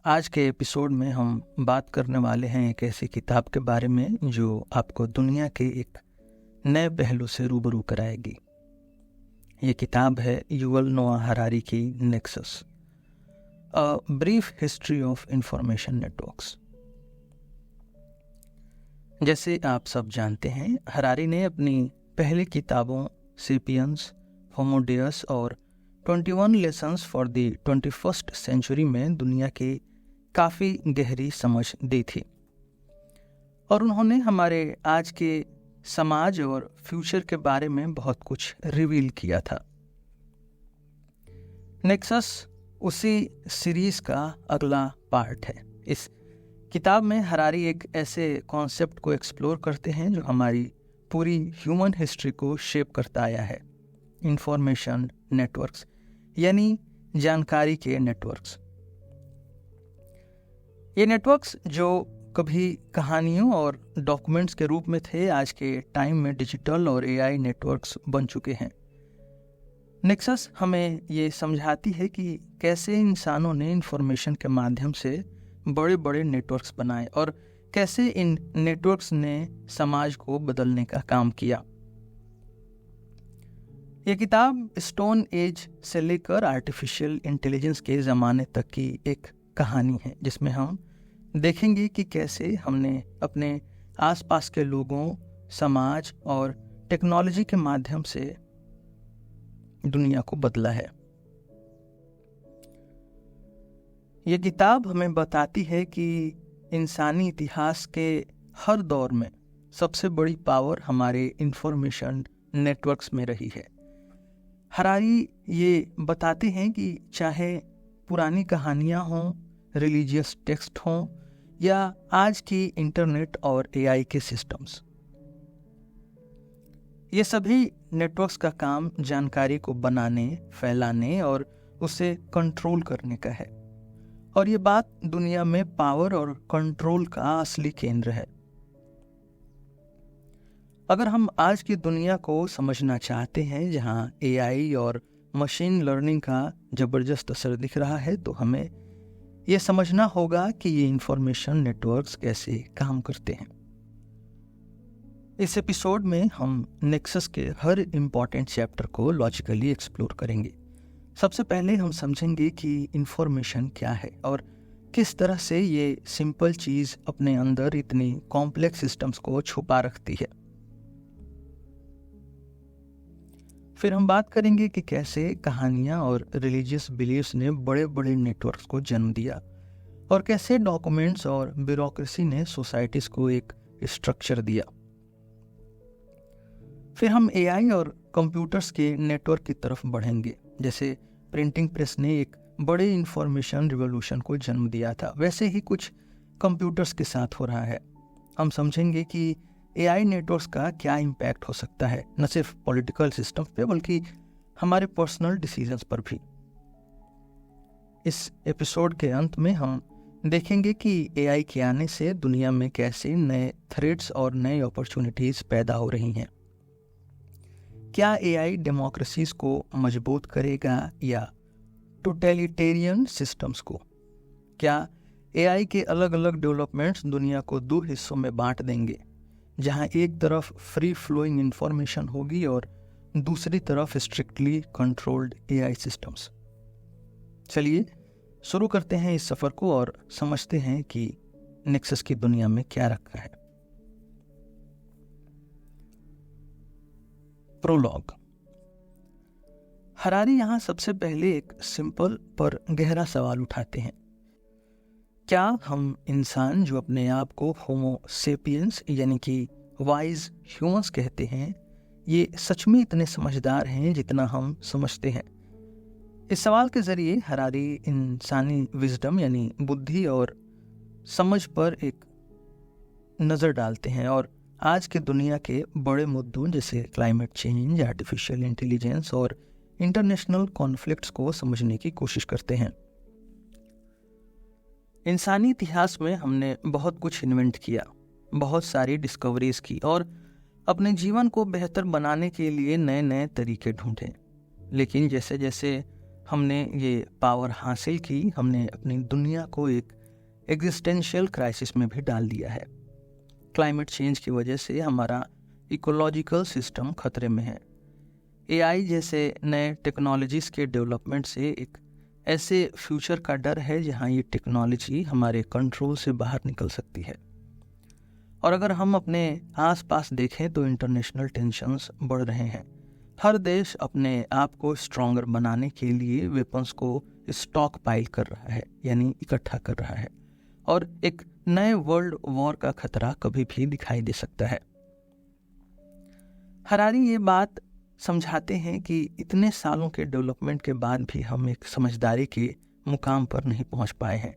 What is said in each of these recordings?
आज के एपिसोड में हम बात करने वाले हैं एक ऐसी किताब के बारे में जो आपको दुनिया के एक नए पहलू से रूबरू कराएगी। ये किताब है युवल नोआ हरारी की nexus, a brief history of information networks. जैसे आप सब जानते हैं, हरारी ने अपनी पहली किताबों सेपियंस, होमो डेयस और 21 lessons for the 21st century में दुनिया की काफ़ी गहरी समझ दी थी और उन्होंने हमारे आज के समाज और फ्यूचर के बारे में बहुत कुछ रिवील किया था। नेक्सस उसी सीरीज का अगला पार्ट है। इस किताब में हरारी एक ऐसे कॉन्सेप्ट को एक्सप्लोर करते हैं जो हमारी पूरी ह्यूमन हिस्ट्री को शेप करता आया है, इंफॉर्मेशन नेटवर्क्स, यानी जानकारी के नेटवर्क्स। ये नेटवर्क्स जो कभी कहानियों और डॉक्यूमेंट्स के रूप में थे, आज के टाइम में डिजिटल और एआई नेटवर्क्स बन चुके हैं। नेक्सस हमें ये समझाती है कि कैसे इंसानों ने इंफॉर्मेशन के माध्यम से बड़े बड़े नेटवर्क्स बनाए और कैसे इन नेटवर्क्स ने समाज को बदलने का काम किया। ये किताब स्टोन एज से लेकर आर्टिफिशियल इंटेलिजेंस के ज़माने तक की एक कहानी है, जिसमें हम देखेंगे कि कैसे हमने अपने आसपास के लोगों, समाज और टेक्नोलॉजी के माध्यम से दुनिया को बदला है। ये किताब हमें बताती है कि इंसानी इतिहास के हर दौर में सबसे बड़ी पावर हमारे इंफॉर्मेशन नेटवर्क्स में रही है। हरारी ये बताते हैं कि चाहे पुरानी कहानियाँ हों, रिलीजियस टेक्स्ट हों या आज की इंटरनेट और एआई के सिस्टम्स, ये सभी नेटवर्क्स का काम जानकारी को बनाने, फैलाने और उसे कंट्रोल करने का है। और ये बात दुनिया में पावर और कंट्रोल का असली केंद्र है। अगर हम आज की दुनिया को समझना चाहते हैं जहां एआई और मशीन लर्निंग का ज़बरदस्त असर दिख रहा है, तो हमें यह समझना होगा कि ये इंफॉर्मेशन नेटवर्क्स कैसे काम करते हैं। इस एपिसोड में हम नेक्सस के हर इम्पॉर्टेंट चैप्टर को लॉजिकली एक्सप्लोर करेंगे। सबसे पहले हम समझेंगे कि इंफॉर्मेशन क्या है और किस तरह से ये सिंपल चीज़ अपने अंदर इतनी कॉम्प्लेक्स सिस्टम्स को छुपा रखती है। फिर हम बात करेंगे कि कैसे कहानियाँ और रिलीजियस बिलीव्स ने बड़े बड़े नेटवर्क्स को जन्म दिया और कैसे डॉक्यूमेंट्स और ब्यूरोक्रेसी ने सोसाइटीज़ को एक स्ट्रक्चर दिया। फिर हम एआई और कंप्यूटर्स के नेटवर्क की तरफ बढ़ेंगे। जैसे प्रिंटिंग प्रेस ने एक बड़े इंफॉर्मेशन रिवॉल्यूशन को जन्म दिया था, वैसे ही कुछ कंप्यूटर्स के साथ हो रहा है। हम समझेंगे कि एआई नेटवर्क्स का क्या इम्पैक्ट हो सकता है, न सिर्फ पॉलिटिकल सिस्टम पे बल्कि हमारे पर्सनल डिसीजंस पर भी। इस एपिसोड के अंत में हम देखेंगे कि एआई के आने से दुनिया में कैसे नए थ्रेट्स और नए अपॉर्चुनिटीज़ पैदा हो रही हैं। क्या एआई डेमोक्रेसीज को मजबूत करेगा या टोटलिटेरियन सिस्टम्स को? क्या एआई के अलग अलग डेवलपमेंट्स दुनिया को दो हिस्सों में बांट देंगे, जहां एक तरफ फ्री फ्लोइंग इंफॉर्मेशन होगी और दूसरी तरफ स्ट्रिक्टली कंट्रोल्ड एआई सिस्टम्स? चलिए शुरू करते हैं इस सफ़र को और समझते हैं कि नेक्सस की दुनिया में क्या रखा है। प्रोलॉग। हरारी यहाँ सबसे पहले एक सिंपल पर गहरा सवाल उठाते हैं। क्या हम इंसान जो अपने आप को होमो सेपियंस यानी कि वाइज ह्यूमंस कहते हैं, ये सच में इतने समझदार हैं जितना हम समझते हैं? इस सवाल के ज़रिए हरारी इंसानी विजडम यानी बुद्धि और समझ पर एक नज़र डालते हैं और आज के दुनिया के बड़े मुद्दों जैसे क्लाइमेट चेंज, आर्टिफिशियल इंटेलिजेंस और इंटरनेशनल कॉन्फ्लिक्ट्स को समझने की कोशिश करते हैं। इंसानी इतिहास में हमने बहुत कुछ इन्वेंट किया, बहुत सारी डिस्कवरीज की और अपने जीवन को बेहतर बनाने के लिए नए नए तरीके ढूंढे। लेकिन जैसे जैसे हमने ये पावर हासिल की, हमने अपनी दुनिया को एक एग्जिस्टेंशियल क्राइसिस में भी डाल दिया है। क्लाइमेट चेंज की वजह से हमारा इकोलॉजिकल सिस्टम खतरे में है। एआई जैसे नए टेक्नोलॉजीज़ के डेवलपमेंट से एक ऐसे फ्यूचर का डर है जहां ये टेक्नोलॉजी हमारे कंट्रोल से बाहर निकल सकती है। और अगर हम अपने आसपास देखें तो इंटरनेशनल टेंशन्स बढ़ रहे हैं। हर देश अपने आप को स्ट्रॉन्गर बनाने के लिए वेपन्स को स्टॉक पाइल कर रहा है, यानी इकट्ठा कर रहा है, और एक नए वर्ल्ड वॉर का खतरा कभी भी दिखाई दे सकता है। हरारी ये बात समझाते हैं कि इतने सालों के डेवलपमेंट के बाद भी हम एक समझदारी के मुकाम पर नहीं पहुंच पाए हैं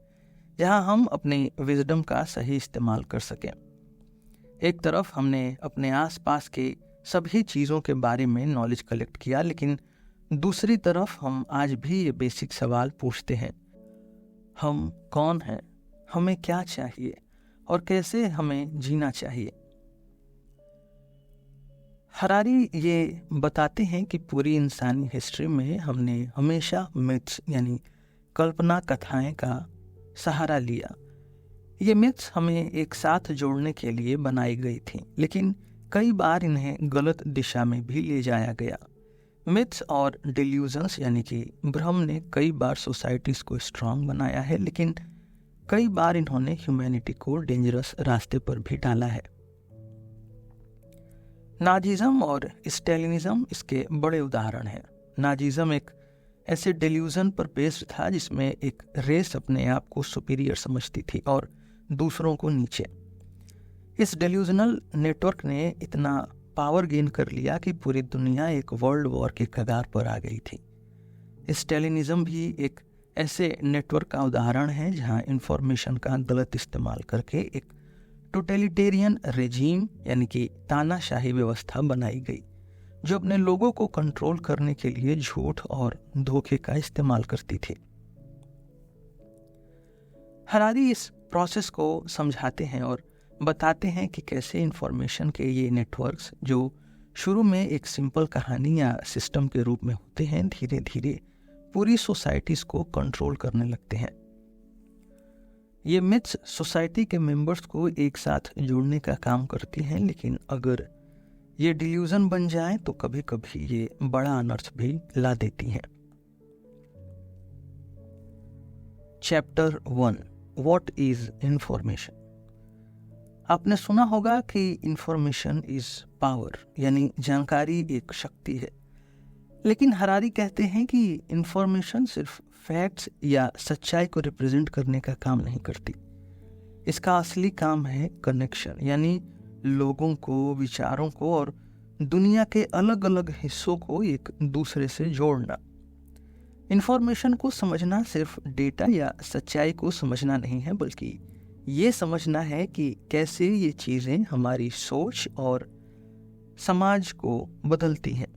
जहां हम अपनी विजडम का सही इस्तेमाल कर सकें। एक तरफ हमने अपने आसपास के सभी चीज़ों के बारे में नॉलेज कलेक्ट किया, लेकिन दूसरी तरफ हम आज भी ये बेसिक सवाल पूछते हैं, हम कौन हैं, हमें क्या चाहिए और कैसे हमें जीना चाहिए। हरारी ये बताते हैं कि पूरी इंसानी हिस्ट्री में हमने हमेशा मिथ्स यानी कल्पना कथाएं का सहारा लिया। ये मिथ्स हमें एक साथ जोड़ने के लिए बनाई गई थी, लेकिन कई बार इन्हें गलत दिशा में भी ले जाया गया। मिथ्स और डिल्यूजन्स यानी कि भ्रम ने कई बार सोसाइटीज़ को स्ट्रांग बनाया है, लेकिन कई बार इन्होंने ह्यूमैनिटी को डेंजरस रास्ते पर भी डाला है। नाजिज्म और स्टैलिनिज्म इसके बड़े उदाहरण हैं। नाजिज्म एक ऐसे डिल्यूजन पर बेस्ड था जिसमें एक रेस अपने आप को सुपीरियर समझती थी और दूसरों को नीचे। इस डिल्यूजनल नेटवर्क ने इतना पावर गेन कर लिया कि पूरी दुनिया एक वर्ल्ड वॉर के कगार पर आ गई थी। स्टैलिनिज्म भी एक ऐसे नेटवर्क का उदाहरण है जहां इंफॉर्मेशन का गलत इस्तेमाल करके एक टोटलिटेरियन रेजीम यानी कि तानाशाही व्यवस्था बनाई गई जो अपने लोगों को कंट्रोल करने के लिए झूठ और धोखे का इस्तेमाल करती थी। हरारी इस प्रोसेस को समझाते हैं और बताते हैं कि कैसे इंफॉर्मेशन के ये नेटवर्क्स जो शुरू में एक सिंपल कहानी या सिस्टम के रूप में होते हैं, धीरे धीरे पूरी सोसाइटीज को कंट्रोल करने लगते हैं। ये मिथ्स सोसाइटी के मेंबर्स को एक साथ जोड़ने का काम करती हैं, लेकिन अगर ये डिल्यूजन बन जाए तो कभी कभी ये बड़ा अनर्थ भी ला देती हैं। Chapter 1, what is information. आपने सुना होगा कि इंफॉर्मेशन इज पावर, यानी जानकारी एक शक्ति है। लेकिन हरारी कहते हैं कि इंफॉर्मेशन सिर्फ फैक्ट्स या सच्चाई को रिप्रेजेंट करने का काम नहीं करती। इसका असली काम है कनेक्शन, यानी लोगों को, विचारों को और दुनिया के अलग अलग हिस्सों को एक दूसरे से जोड़ना। इंफॉर्मेशन को समझना सिर्फ डेटा या सच्चाई को समझना नहीं है, बल्कि ये समझना है कि कैसे ये चीज़ें हमारी सोच और समाज को बदलती हैं।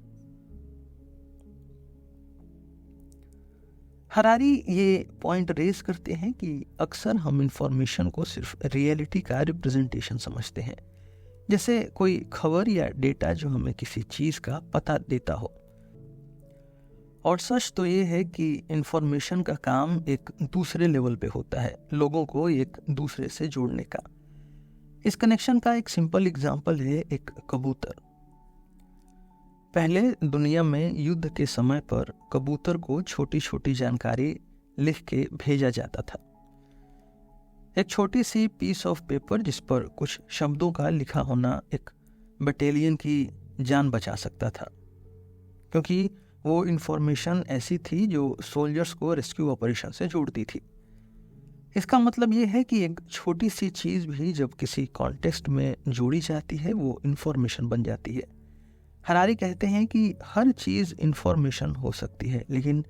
हरारी ये पॉइंट रेज करते हैं कि अक्सर हम इंफॉर्मेशन को सिर्फ रियलिटी का रिप्रेजेंटेशन समझते हैं, जैसे कोई खबर या डेटा जो हमें किसी चीज़ का पता देता हो। और सच तो ये है कि इंफॉर्मेशन का काम एक दूसरे लेवल पे होता है, लोगों को एक दूसरे से जोड़ने का। इस कनेक्शन का एक सिंपल एग्जांपल है एक कबूतर। पहले दुनिया में युद्ध के समय पर कबूतर को छोटी छोटी जानकारी लिख के भेजा जाता था। एक छोटी सी पीस ऑफ पेपर जिस पर कुछ शब्दों का लिखा होना एक बटालियन की जान बचा सकता था, क्योंकि वो इंफॉर्मेशन ऐसी थी जो सोल्जर्स को रेस्क्यू ऑपरेशन से जोड़ती थी। इसका मतलब ये है कि एक छोटी सी चीज़ भी जब किसी कॉन्टेक्स्ट में जोड़ी जाती है वो इंफॉर्मेशन बन जाती है। हरारी कहते हैं कि हर चीज़ इंफॉर्मेशन हो सकती है, लेकिन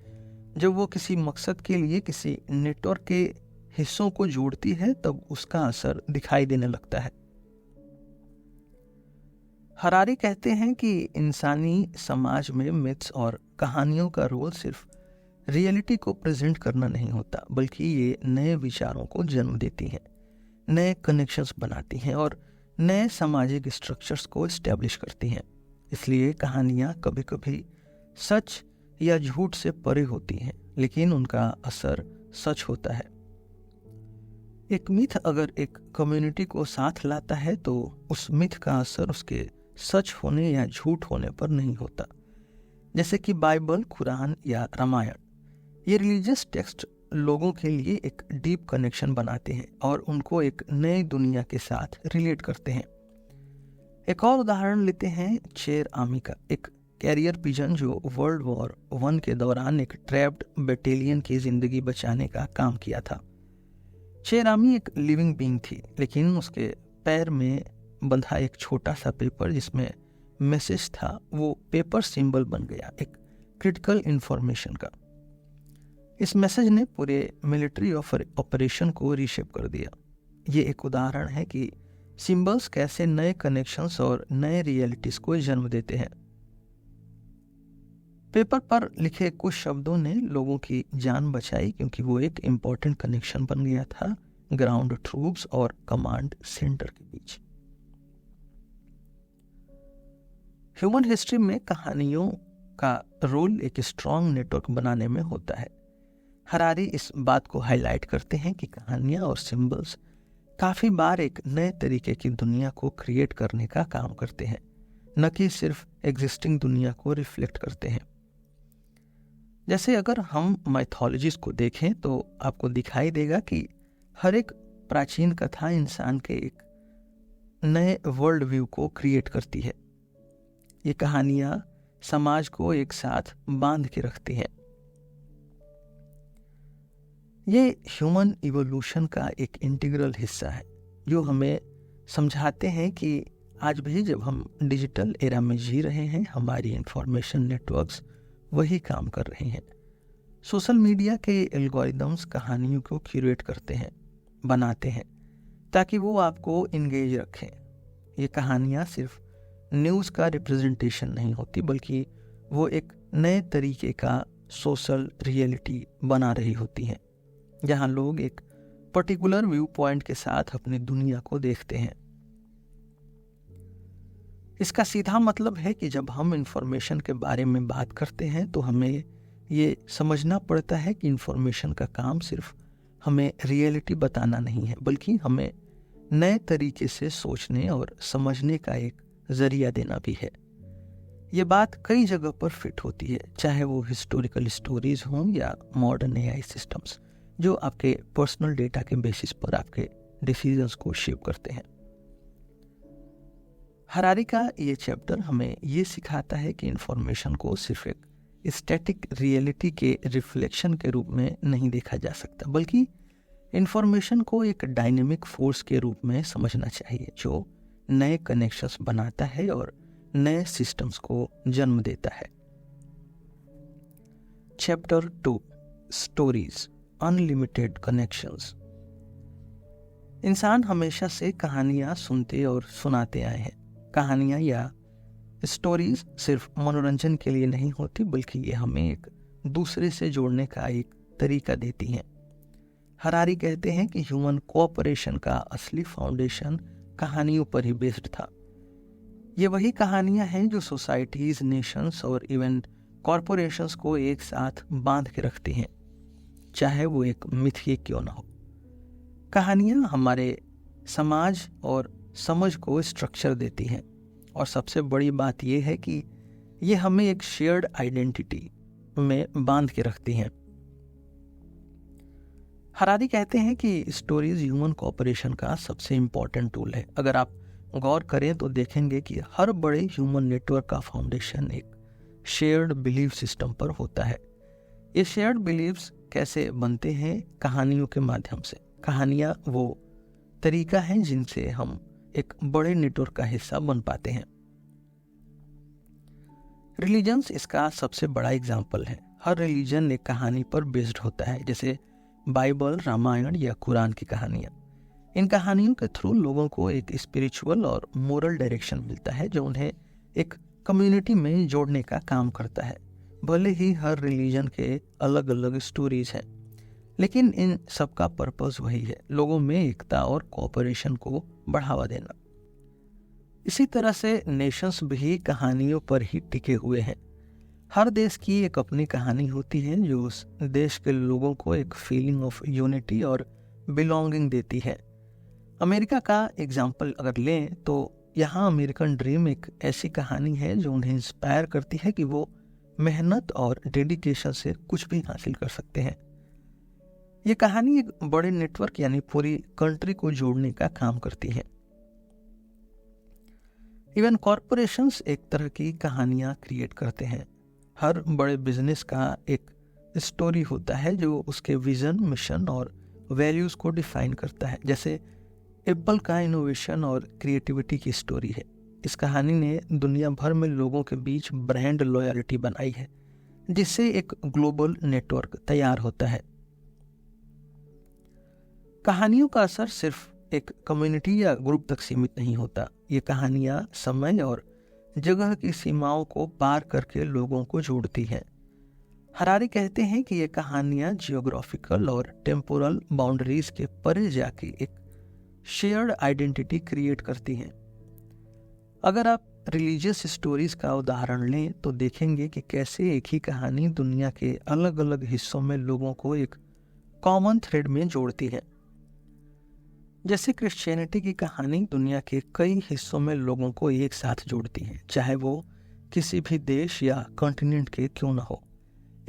जब वो किसी मकसद के लिए किसी नेटवर्क के हिस्सों को जोड़ती है तब उसका असर दिखाई देने लगता है। हरारी कहते हैं कि इंसानी समाज में मिथ्स और कहानियों का रोल सिर्फ रियलिटी को प्रेजेंट करना नहीं होता, बल्कि ये नए विचारों को जन्म देती हैं, नए कनेक्शंस बनाती हैं और नए सामाजिक स्ट्रक्चर्स को इस्टेब्लिश करती हैं। इसलिए कहानियाँ कभी कभी सच या झूठ से परे होती हैं, लेकिन उनका असर सच होता है। एक मिथ अगर एक कम्युनिटी को साथ लाता है तो उस मिथ का असर उसके सच होने या झूठ होने पर नहीं होता। जैसे कि बाइबल, कुरान या रामायण, ये रिलीजियस टेक्स्ट लोगों के लिए एक डीप कनेक्शन बनाते हैं और उनको एक नई दुनिया के साथ रिलेट करते हैं। एक और उदाहरण लेते हैं चेर आमी का, एक कैरियर पिजन जो वर्ल्ड वॉर 1 के दौरान एक ट्रैप्ड बटालियन की जिंदगी बचाने का काम किया था। चेर आमी एक लिविंग बीइंग थी, लेकिन उसके पैर में बंधा एक छोटा सा पेपर जिसमें मैसेज था, वो पेपर सिंबल बन गया एक क्रिटिकल इंफॉर्मेशन का। इस मैसेज ने पूरे मिलिट्री ऑपरेशन को रीशेप कर दिया। ये एक उदाहरण है कि सिंबल्स कैसे नए कनेक्शंस और नए रियलिटीज को जन्म देते हैं। पेपर पर लिखे कुछ शब्दों ने लोगों की जान बचाई क्योंकि वो एक इम्पोर्टेंट कनेक्शन बन गया था ग्राउंड ट्रूप्स और कमांड सेंटर के बीच। ह्यूमन हिस्ट्री में कहानियों का रोल एक स्ट्रॉन्ग नेटवर्क बनाने में होता है। हरारी इस बात को हाईलाइट करते हैं कि कहानियां और सिंबल्स काफी बार एक नए तरीके की दुनिया को क्रिएट करने का काम करते हैं, न कि सिर्फ एग्जिस्टिंग दुनिया को रिफ्लेक्ट करते हैं। जैसे अगर हम माइथोलॉजीज को देखें तो आपको दिखाई देगा कि हर एक प्राचीन कथा इंसान के एक नए वर्ल्ड व्यू को क्रिएट करती है। ये कहानियां समाज को एक साथ बांध के रखती हैं। ये ह्यूमन इवोल्यूशन का एक इंटीग्रल हिस्सा है जो हमें समझाते हैं कि आज भी जब हम डिजिटल एरा में जी रहे हैं, हमारी इंफॉर्मेशन नेटवर्क्स वही काम कर रहे हैं। सोशल मीडिया के एल्गोरिदम्स कहानियों को क्यूरेट करते हैं, बनाते हैं ताकि वो आपको इंगेज रखें। ये कहानियाँ सिर्फ न्यूज़ का रिप्रेजेंटेशन नहीं होती, बल्कि वो एक नए तरीके का सोशल रियलिटी बना रही होती हैं, जहाँ लोग एक पर्टिकुलर व्यू पॉइंट के साथ अपनी दुनिया को देखते हैं। इसका सीधा मतलब है कि जब हम इंफॉर्मेशन के बारे में बात करते हैं तो हमें ये समझना पड़ता है कि इंफॉर्मेशन का काम सिर्फ हमें रियलिटी बताना नहीं है, बल्कि हमें नए तरीके से सोचने और समझने का एक जरिया देना भी है। ये बात कई जगह पर फिट होती है, चाहे वो हिस्टोरिकल स्टोरीज हों या मॉडर्न एआई सिस्टम्स जो आपके पर्सनल डेटा के बेसिस पर आपके डिसीजंस को शेप करते हैं। हरारी का ये चैप्टर हमें ये सिखाता है कि इंफॉर्मेशन को सिर्फ एक स्टैटिक रियलिटी के रिफ्लेक्शन के रूप में नहीं देखा जा सकता, बल्कि इंफॉर्मेशन को एक डायनेमिक फोर्स के रूप में समझना चाहिए जो नए कनेक्शंस बनाता है और नए सिस्टम्स को जन्म देता है। Chapter 2, stories, unlimited connections. इंसान हमेशा से कहानियां सुनते और सुनाते आए हैं। कहानियां या स्टोरीज सिर्फ मनोरंजन के लिए नहीं होती, बल्कि ये हमें एक दूसरे से जोड़ने का एक तरीका देती हैं। हरारी कहते हैं कि ह्यूमन कोऑपरेशन का असली फाउंडेशन कहानियों पर ही बेस्ड था। ये वही कहानियां हैं जो सोसाइटीज, नेशंस और इवन कॉरपोरेशंस को एक साथ बांध के रखती हैं, चाहे वो एक मिथ ही क्यों ना हो। कहानियां हमारे समाज और समझ को स्ट्रक्चर देती हैं, और सबसे बड़ी बात यह है कि ये हमें एक शेयर्ड आइडेंटिटी में बांध के रखती हैं। हरारी कहते हैं कि स्टोरीज ह्यूमन कोऑपरेशन का सबसे इम्पोर्टेंट टूल है। अगर आप गौर करें तो देखेंगे कि हर बड़े ह्यूमन नेटवर्क का फाउंडेशन एक शेयर्ड बिलीफ सिस्टम पर होता है। ये शेयर्ड बिलीव्स कैसे बनते हैं? कहानियों के माध्यम से। कहानियाँ वो तरीका है जिनसे हम एक बड़े नेटवर्क का हिस्सा बन पाते हैं। रिलीजन्स इसका सबसे बड़ा एग्जाम्पल है। हर रिलीजन एक कहानी पर बेस्ड होता है, जैसे बाइबल, रामायण या कुरान की कहानियाँ। इन कहानियों के थ्रू लोगों को एक स्पिरिचुअल और मोरल डायरेक्शन मिलता है जो उन्हें एक कम्युनिटी में जोड़ने का काम करता है। भले ही हर रिलीजन के अलग अलग स्टोरीज हैं, लेकिन इन सबका पर्पस वही है, लोगों में एकता और कोऑपरेशन को बढ़ावा देना। इसी तरह से नेशंस भी कहानियों पर ही टिके हुए हैं। हर देश की एक अपनी कहानी होती है जो उस देश के लोगों को एक फीलिंग ऑफ यूनिटी और बिलोंगिंग देती है। अमेरिका का एग्जाम्पल अगर लें तो यहाँ अमेरिकन ड्रीम एक ऐसी कहानी है जो उन्हें इंस्पायर करती है कि वो मेहनत और डेडिकेशन से कुछ भी हासिल कर सकते हैं। ये कहानी एक बड़े नेटवर्क यानी पूरी कंट्री को जोड़ने का काम करती है। इवन कॉरपोरेशंस एक तरह की कहानियां क्रिएट करते हैं। हर बड़े बिजनेस का एक स्टोरी होता है जो उसके विजन, मिशन और वैल्यूज को डिफाइन करता है। जैसे एप्पल का इनोवेशन और क्रिएटिविटी की स्टोरी है। इस कहानी ने दुनिया भर में लोगों के बीच ब्रांड लॉयल्टी बनाई है, जिससे एक ग्लोबल नेटवर्क तैयार होता है। कहानियों का असर सिर्फ एक कम्युनिटी या ग्रुप तक सीमित नहीं होता। ये कहानियां समय और जगह की सीमाओं को पार करके लोगों को जोड़ती हैं। हरारी कहते हैं कि ये कहानियां जियोग्राफिकल और टेम्पोरल बाउंड्रीज के परे जाके एक शेयर्ड आइडेंटिटी क्रिएट करती हैं। अगर आप रिलीजियस स्टोरीज का उदाहरण लें तो देखेंगे कि कैसे एक ही कहानी दुनिया के अलग अलग हिस्सों में लोगों को एक कॉमन थ्रेड में जोड़ती है। जैसे क्रिश्चियनिटी की कहानी दुनिया के कई हिस्सों में लोगों को एक साथ जोड़ती है, चाहे वो किसी भी देश या कॉन्टिनेंट के क्यों न हो।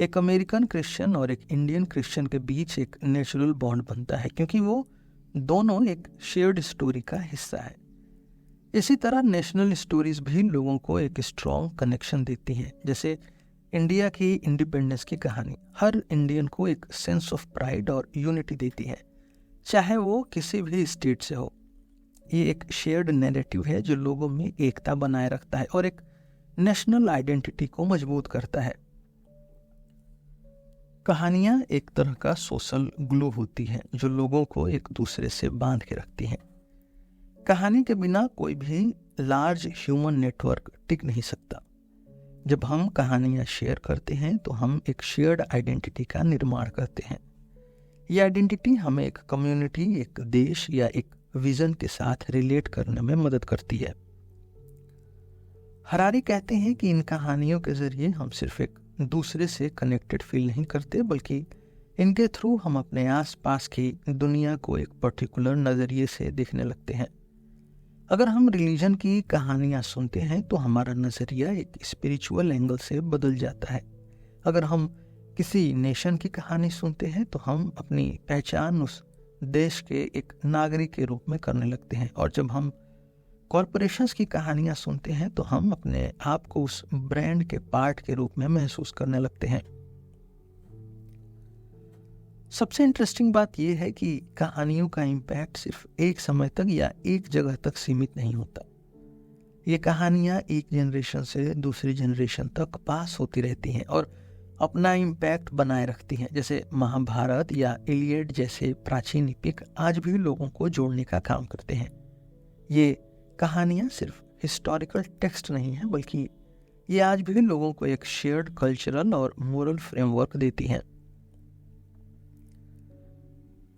एक अमेरिकन क्रिश्चियन और एक इंडियन क्रिश्चियन के बीच एक नेचुरल बॉन्ड बनता है क्योंकि वो दोनों एक शेयर्ड स्टोरी का हिस्सा है। इसी तरह नेशनल स्टोरीज भी लोगों को एक स्ट्रॉन्ग कनेक्शन देती हैं। जैसे इंडिया की इंडिपेंडेंस की कहानी हर इंडियन को एक सेंस ऑफ प्राइड और यूनिटी देती है, चाहे वो किसी भी स्टेट से हो। ये एक शेयर्ड नैरेटिव है जो लोगों में एकता बनाए रखता है और एक नेशनल आइडेंटिटी को मजबूत करता है। कहानियां एक तरह का सोशल ग्लू होती हैं जो लोगों को एक दूसरे से बांध के रखती हैं। कहानी के बिना कोई भी लार्ज ह्यूमन नेटवर्क टिक नहीं सकता। जब हम कहानियां शेयर करते हैं तो हम एक शेयर्ड आइडेंटिटी का निर्माण करते हैं। ये आइडेंटिटी हमें एक कम्युनिटी, एक देश या एक विजन के साथ रिलेट करने में मदद करती है। हरारी कहते हैं कि इन कहानियों के जरिए हम सिर्फ एक दूसरे से कनेक्टेड फील नहीं करते, बल्कि इनके थ्रू हम अपने आसपास की दुनिया को एक पर्टिकुलर नज़रिए से देखने लगते हैं। अगर हम रिलीजन की कहानियां सुनते हैं तो हमारा नज़रिया एक स्पिरिचुअल एंगल से बदल जाता है। अगर हम किसी नेशन की कहानी सुनते हैं तो हम अपनी पहचान उस देश के एक नागरिक के रूप में करने लगते हैं। और जब हम कॉरपोरेशंस की कहानियां सुनते हैं तो हम अपने आप को उस ब्रांड के पार्ट के रूप में महसूस करने लगते हैं। सबसे इंटरेस्टिंग बात यह है कि कहानियों का इम्पैक्ट सिर्फ एक समय तक या एक जगह तक सीमित नहीं होता। ये कहानियां एक जनरेशन से दूसरी जनरेशन तक पास होती रहती हैं और अपना इम्पैक्ट बनाए रखती हैं। जैसे महाभारत या इलियड जैसे प्राचीन एपिक आज भी लोगों को जोड़ने का काम करते हैं। ये कहानियां सिर्फ हिस्टोरिकल टेक्स्ट नहीं है, बल्कि ये आज भी लोगों को एक शेयर्ड कल्चरल और मोरल फ्रेमवर्क देती हैं।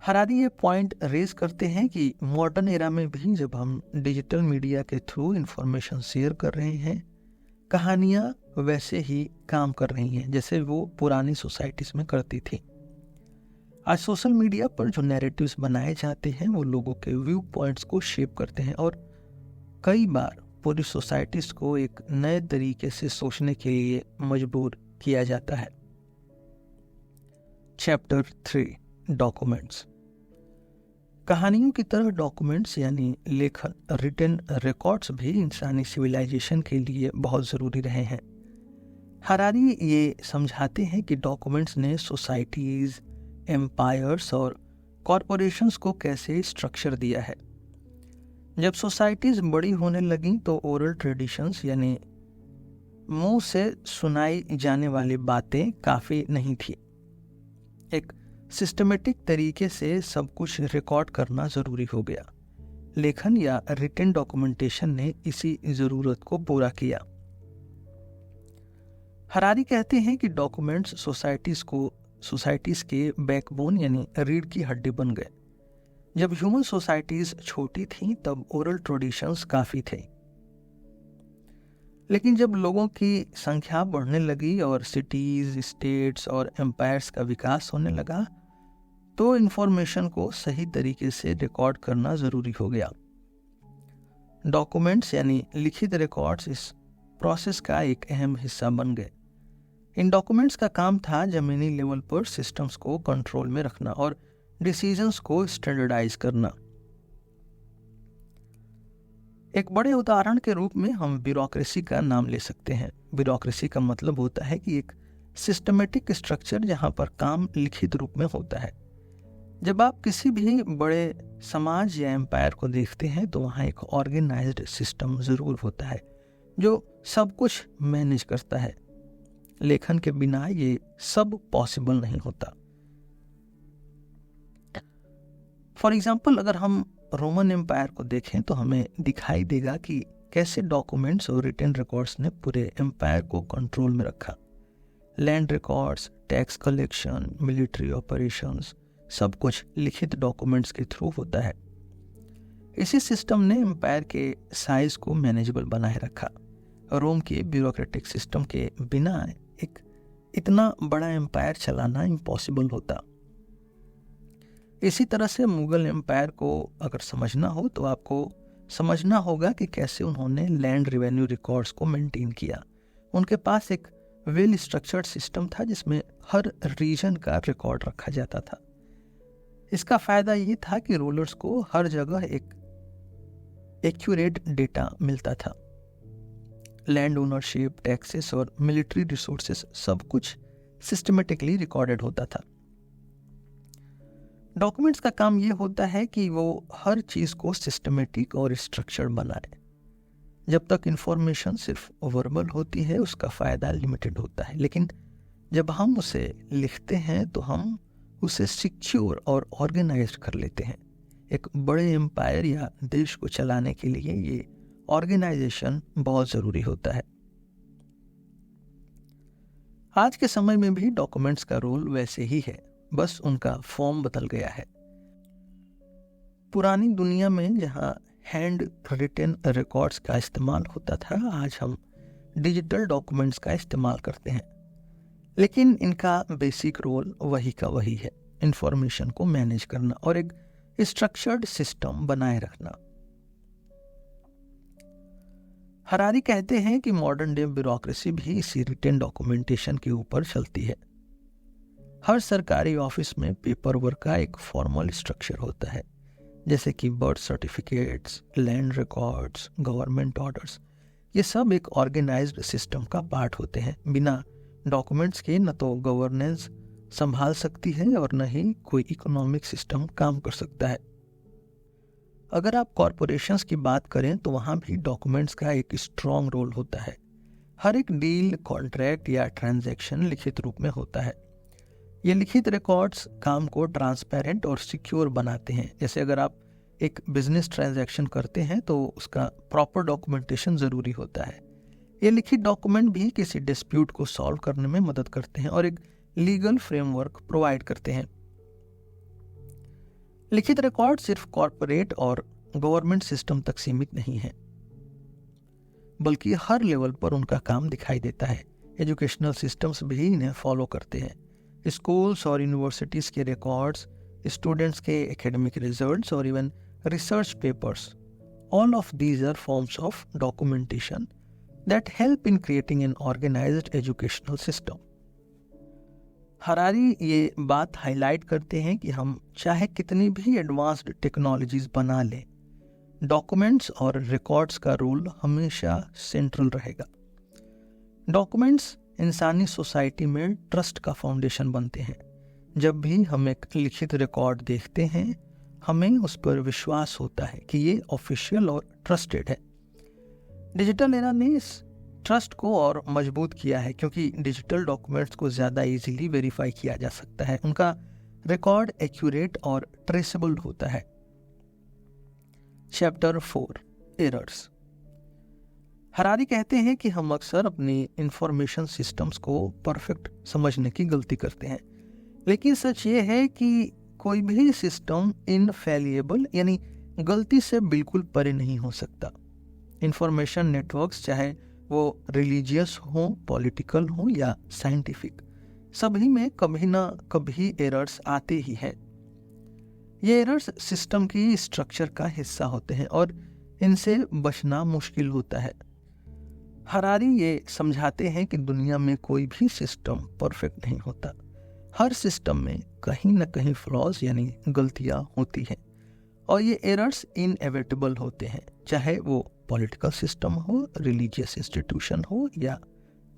हरारी ये पॉइंट रेज करते हैं कि मॉडर्न एरा में भी जब हम डिजिटल मीडिया के थ्रू इंफॉर्मेशन शेयर कर रहे हैं, कहानियां वैसे ही काम कर रही हैं जैसे वो पुरानी सोसाइटीज में करती थी। आज सोशल मीडिया पर जो नैरेटिव्स बनाए जाते हैं वो लोगों के व्यू पॉइंट्स को शेप करते हैं और कई बार पूरी सोसाइटीज को एक नए तरीके से सोचने के लिए मजबूर किया जाता है। Chapter 3 documents. कहानियों की तरह डॉक्यूमेंट्स यानी लेखन, रिटन रिकॉर्ड्स भी इंसानी सिविलाइजेशन के लिए बहुत ज़रूरी रहे हैं। हरारी ये समझाते हैं कि डॉक्यूमेंट्स ने सोसाइटीज़, एम्पायर्स और कॉरपोरेशंस को कैसे स्ट्रक्चर दिया है। जब सोसाइटीज़ बड़ी होने लगीं तो ओरल ट्रेडिशंस यानी मुंह से सुनाई जाने वाली बातें काफ़ी नहीं थी। एक सिस्टमेटिक तरीके से सब कुछ रिकॉर्ड करना ज़रूरी हो गया। लेखन या रिटन डॉक्यूमेंटेशन ने इसी ज़रूरत को पूरा किया। हरारी कहते हैं कि डॉक्यूमेंट्स सोसाइटीज़ के बैकबोन यानी रीढ़ की हड्डी बन गए। जब ह्यूमन सोसाइटीज़ छोटी थीं तब ओरल ट्रेडिशंस काफ़ी थे। लेकिन जब लोगों की संख्या बढ़ने लगी और सिटीज, स्टेट्स और एम्पायर्स का विकास होने लगा, तो इंफॉर्मेशन को सही तरीके से रिकॉर्ड करना ज़रूरी हो गया। डॉक्यूमेंट्स यानी लिखित रिकॉर्ड्स इस प्रोसेस का एक अहम हिस्सा बन गए। इन डॉक्यूमेंट्स का काम था ज़मीनी लेवल पर सिस्टम्स को कंट्रोल में रखना और डिसीजंस को स्टैंडर्डाइज करना। एक बड़े उदाहरण के रूप में हम ब्यूरोक्रेसी का नाम ले सकते हैं। ब्यूरोक्रेसी का मतलब होता है कि एक सिस्टमेटिक स्ट्रक्चर जहां पर काम लिखित रूप में होता है। जब आप किसी भी बड़े समाज या एम्पायर को देखते हैं तो वहाँ एक ऑर्गेनाइज्ड सिस्टम ज़रूर होता है जो सब कुछ मैनेज करता है। लेखन के बिना ये सब पॉसिबल नहीं होता। फॉर एग्जाम्पल, अगर हम रोमन एम्पायर को देखें तो हमें दिखाई देगा कि कैसे डॉक्यूमेंट्स और रिटन रिकॉर्ड्स ने पूरे एम्पायर को कंट्रोल में रखा। Land records, tax collection, military operations, सब कुछ लिखित डॉक्यूमेंट्स के थ्रू होता है। इसी सिस्टम ने एम्पायर के साइज को मैनेजेबल बनाए रखा। रोम के ब्यूरोक्रेटिक सिस्टम के बिना एक इतना बड़ा एम्पायर चलाना इम्पॉसिबल होता। इसी तरह से मुगल एम्पायर को अगर समझना हो तो आपको समझना होगा कि कैसे उन्होंने लैंड रेवेन्यू रिकॉर्ड्स को मेंटेन किया। उनके पास एक वेल स्ट्रक्चर्ड सिस्टम था जिसमें हर रीजन का रिकॉर्ड रखा जाता था। इसका फायदा ये था कि रूलर्स को हर जगह एक एक्यूरेट डेटा मिलता था। लैंड ओनरशिप, टैक्सेस और मिलिट्री रिसोर्सेस सब कुछ सिस्टमेटिकली रिकॉर्डेड होता था। डॉक्यूमेंट्स का काम ये होता है कि वो हर चीज़ को सिस्टमेटिक और स्ट्रक्चर्ड बनाए। जब तक इंफॉर्मेशन सिर्फ वर्बल होती है उसका फ़ायदा लिमिटेड होता है, लेकिन जब हम उसे लिखते हैं तो हम उसे सिक्योर और ऑर्गेनाइज्ड कर लेते हैं। एक बड़े एम्पायर या देश को चलाने के लिए ये ऑर्गेनाइजेशन बहुत ज़रूरी होता है। आज के समय में भी डॉक्यूमेंट्स का रोल वैसे ही है, बस उनका फॉर्म बदल गया है। पुरानी दुनिया में जहाँ हैंड रिटन रिकॉर्ड्स का इस्तेमाल होता था, आज हम डिजिटल डॉक्यूमेंट्स का इस्तेमाल करते हैं, लेकिन इनका बेसिक रोल वही का वही है, इंफॉर्मेशन को मैनेज करना और एक स्ट्रक्चर्ड सिस्टम बनाए रखना। हरारी कहते हैं कि मॉडर्न डे ब्यूरोक्रेसी भी इसी रिटन डॉक्यूमेंटेशन के ऊपर चलती है। हर सरकारी ऑफिस में पेपर वर्क का एक फॉर्मल स्ट्रक्चर होता है, जैसे कि birth certificates, land records, government orders. ये सब एक ऑर्गेनाइज्ड सिस्टम का पार्ट होते हैं। बिना डॉक्यूमेंट्स के न तो गवर्नेंस संभाल सकती है और न ही कोई इकोनॉमिक सिस्टम काम कर सकता है। अगर आप कॉरपोरेशंस की बात करें तो वहाँ भी डॉक्यूमेंट्स का एक स्ट्रॉन्ग रोल होता है। हर एक डील, कॉन्ट्रैक्ट या ट्रांजैक्शन लिखित रूप में होता है। ये लिखित रिकॉर्ड्स काम को ट्रांसपेरेंट और सिक्योर बनाते हैं। जैसे अगर आप एक बिजनेस ट्रांजैक्शन करते हैं तो उसका प्रॉपर डॉक्यूमेंटेशन ज़रूरी होता है। ये लिखित डॉक्यूमेंट भी किसी डिस्प्यूट को सॉल्व करने में मदद करते हैं और एक लीगल फ्रेमवर्क प्रोवाइड करते हैं। लिखित रिकॉर्ड सिर्फ कॉर्पोरेट और गवर्नमेंट सिस्टम तक सीमित नहीं है, बल्कि हर लेवल पर उनका काम दिखाई देता है। एजुकेशनल सिस्टम्स भी इन्हें फॉलो करते हैं। स्कूल्स और यूनिवर्सिटीज़ के रिकॉर्ड्स, स्टूडेंट्स के एकेडमिक रिजल्ट्स और even research papers, all of these are forms of documentation that help in creating an organised educational system. Harari ये बात हाईलाइट करते हैं कि हम चाहे कितनी भी एडवांस्ड टेक्नोलॉजीज बना लें, डॉक्यूमेंट्स और रिकॉर्ड्स का रोल हमेशा सेंट्रल रहेगा। डॉक्यूमेंट्स इंसानी सोसाइटी में ट्रस्ट का फाउंडेशन बनते हैं। जब भी हम एक लिखित रिकॉर्ड देखते हैं, हमें उस पर विश्वास होता है कि ये ऑफिशियल और ट्रस्टेड है। डिजिटल एरा ने इस ट्रस्ट को और मजबूत किया है, क्योंकि डिजिटल डॉक्यूमेंट्स को ज़्यादा इजीली वेरीफाई किया जा सकता है। उनका रिकॉर्ड एक्यूरेट और ट्रेसेबल होता है। Chapter 4, errors. हरारी कहते हैं कि हम अक्सर अपनी इंफॉर्मेशन सिस्टम्स को परफेक्ट समझने की गलती करते हैं, लेकिन सच ये है कि कोई भी सिस्टम इनफेलिएबल यानी गलती से बिल्कुल परे नहीं हो सकता। इंफॉर्मेशन नेटवर्क्स, चाहे वो रिलीजियस हो, पॉलिटिकल हो या साइंटिफिक, सभी में कभी ना कभी एरर्स आते ही हैं। ये एरर्स सिस्टम की स्ट्रक्चर का हिस्सा होते हैं और इनसे बचना मुश्किल होता है। हरारी ये समझाते हैं कि दुनिया में कोई भी सिस्टम परफेक्ट नहीं होता। हर सिस्टम में कहीं ना कहीं फ्लॉज यानी गलतियां होती हैं और ये एरर्स इनएविटेबल होते हैं, चाहे वो पॉलिटिकल सिस्टम हो, रिलीजियस इंस्टीट्यूशन हो या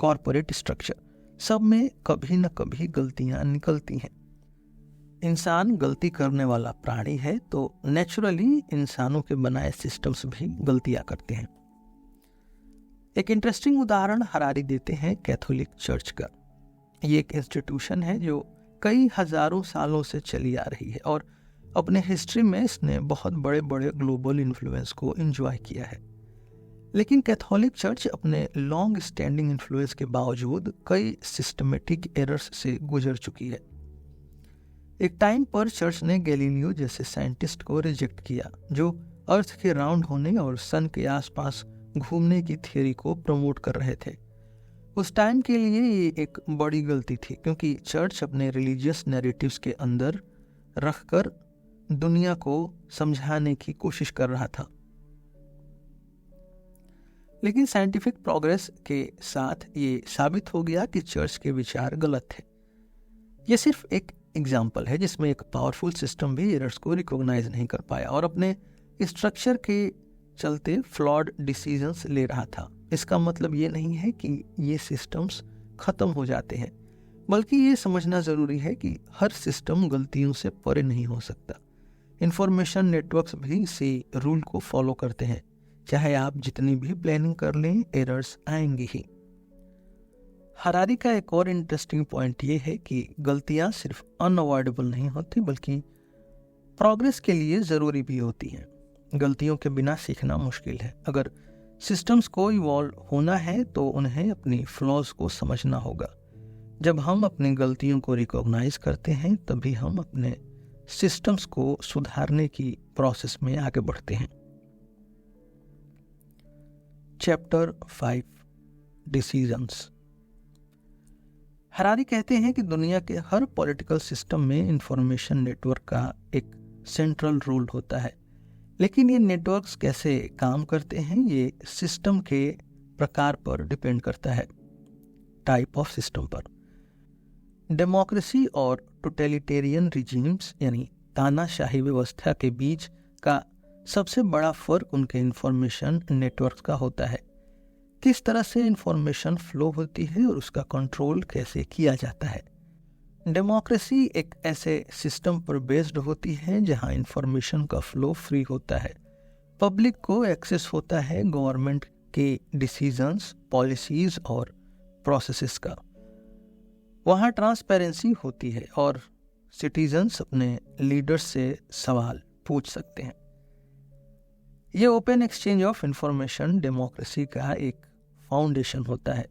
कॉरपोरेट स्ट्रक्चर, सब में कभी न कभी गलतियां निकलती हैं। इंसान गलती करने वाला प्राणी है, तो नेचुरली इंसानों के बनाए सिस्टम्स भी गलतियां करते हैं। एक इंटरेस्टिंग उदाहरण हरारी देते हैं कैथोलिक चर्च का। ये एक इंस्टीट्यूशन है जो कई हजारों सालों से चली आ रही है और अपने हिस्ट्री में इसने बहुत बड़े बड़े ग्लोबल इन्फ्लुएंस को एंजॉय किया है। लेकिन कैथोलिक चर्च अपने लॉन्ग स्टैंडिंग इन्फ्लुएंस के बावजूद कई सिस्टमेटिक एरर्स से गुजर चुकी है। एक टाइम पर चर्च ने गैलीलियो जैसे साइंटिस्ट को रिजेक्ट किया, जो अर्थ के राउंड होने और सन के आसपास घूमने की थ्योरी को प्रमोट कर रहे थे। उस टाइम के लिए ये एक बड़ी गलती थी, क्योंकि चर्च अपने रिलीजियस नैरेटिव्स के अंदर रखकर दुनिया को समझाने की कोशिश कर रहा था। लेकिन साइंटिफिक प्रोग्रेस के साथ ये साबित हो गया कि चर्च के विचार गलत थे। ये सिर्फ एक एग्जाम्पल है जिसमें एक पावरफुल सिस्टम भी एरर्स को रिकॉग्नाइज नहीं कर पाया और अपने स्ट्रक्चर के चलते फ्लॉड डिसीजंस ले रहा था। इसका मतलब ये नहीं है कि ये सिस्टम्स खत्म हो जाते हैं, बल्कि ये समझना जरूरी है कि हर सिस्टम गलतियों से परे नहीं हो सकता। इंफॉर्मेशन नेटवर्क्स भी इसी रूल को फॉलो करते हैं। चाहे आप जितनी भी प्लानिंग कर लें, एरर्स आएंगी ही। हरारी का एक और इंटरेस्टिंग पॉइंट ये है कि गलतियां सिर्फ अनअवॉइडेबल नहीं होती, बल्कि प्रोग्रेस के लिए ज़रूरी भी होती हैं। गलतियों के बिना सीखना मुश्किल है। अगर सिस्टम्स को इवॉल्व होना है तो उन्हें अपनी फ्लॉज को समझना होगा। जब हम अपनी गलतियों को रिकॉग्नाइज करते हैं, तभी हम अपने सिस्टम्स को सुधारने की प्रोसेस में आगे बढ़ते हैं। Chapter 5 decisions. हरारी कहते हैं कि दुनिया के हर पॉलिटिकल सिस्टम में इंफॉर्मेशन नेटवर्क का एक सेंट्रल रोल होता है, लेकिन ये नेटवर्क्स कैसे काम करते हैं ये सिस्टम के प्रकार पर डिपेंड करता है, टाइप ऑफ सिस्टम पर। डेमोक्रेसी और टोटलिटेरियन रिजीम्स यानी तानाशाही व्यवस्था के बीच का सबसे बड़ा फर्क उनके इंफॉर्मेशन नेटवर्क का होता है। किस तरह से इंफॉर्मेशन फ्लो होती है और उसका कंट्रोल कैसे किया जाता है। डेमोक्रेसी एक ऐसे सिस्टम पर बेस्ड होती है जहां इंफॉर्मेशन का फ्लो फ्री होता है, पब्लिक को एक्सेस होता है गवर्नमेंट के डिसीजंस, पॉलिसीज और प्रोसेसेस का। वहां ट्रांसपेरेंसी होती है और सिटीजन्स अपने लीडर्स से सवाल पूछ सकते हैं। ये open exchange of information democracy का एक फाउंडेशन होता है।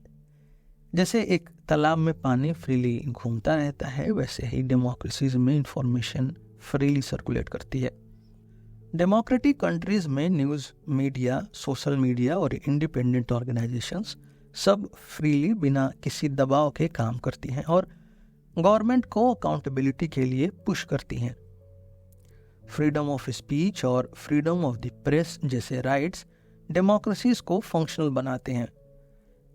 जैसे एक तालाब में पानी फ्रीली घूमता रहता है, वैसे ही डेमोक्रेसीज में इंफॉर्मेशन फ्रीली सर्कुलेट करती है। डेमोक्रेटिक कंट्रीज में न्यूज़ मीडिया, सोशल मीडिया और इंडिपेंडेंट ऑर्गेनाइजेशंस सब फ्रीली बिना किसी दबाव के काम करती हैं और गवर्नमेंट को अकाउंटेबिलिटी के लिए पुश करती हैं। फ्रीडम ऑफ स्पीच और फ्रीडम ऑफ द प्रेस जैसे राइट्स डेमोक्रेसीज को फंक्शनल बनाते हैं।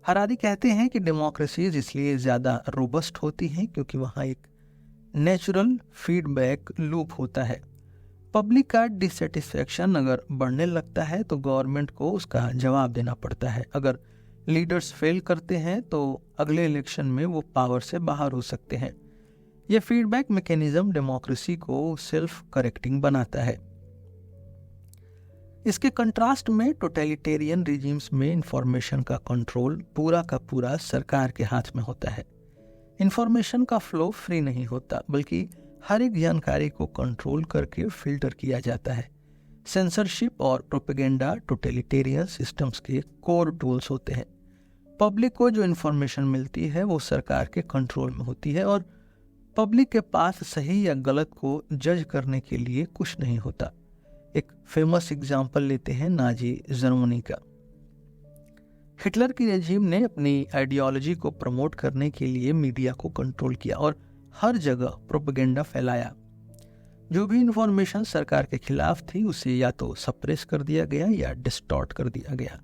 हरारी कहते हैं कि डेमोक्रेसीज इसलिए ज़्यादा रोबस्ट होती हैं क्योंकि वहाँ एक नेचुरल फीडबैक लूप होता है। पब्लिक का डिससेटिस्फेक्शन अगर बढ़ने लगता है तो गवर्नमेंट को उसका जवाब देना पड़ता है। अगर लीडर्स फेल करते हैं तो अगले इलेक्शन में वो पावर से बाहर हो सकते हैं। ये फीडबैक मैकेनिज्म डेमोक्रेसी को सेल्फ करेक्टिंग बनाता है। इसके कंट्रास्ट में टोटलिटेरियन रिजीम्स में इंफॉर्मेशन का कंट्रोल पूरा का पूरा सरकार के हाथ में होता है। इंफॉर्मेशन का फ्लो फ्री नहीं होता, बल्कि हर एक जानकारी को कंट्रोल करके फिल्टर किया जाता है। सेंसरशिप और प्रोपेगेंडा टोटलिटेरियन सिस्टम्स के कोर टूल्स होते हैं। पब्लिक को जो इंफॉर्मेशन मिलती है वो सरकार के कंट्रोल में होती है और पब्लिक के पास सही या गलत को जज करने के लिए कुछ नहीं होता। एक फेमस एग्जाम्पल लेते हैं नाजी जर्मनी का। हिटलर की रेजिम ने अपनी आइडियोलॉजी को प्रमोट करने के लिए मीडिया को कंट्रोल किया और हर जगह प्रोपेगेंडा फैलाया। जो भी इंफॉर्मेशन सरकार के खिलाफ थी उसे या तो सप्रेस कर दिया गया या डिस्टॉर्ट कर दिया गया।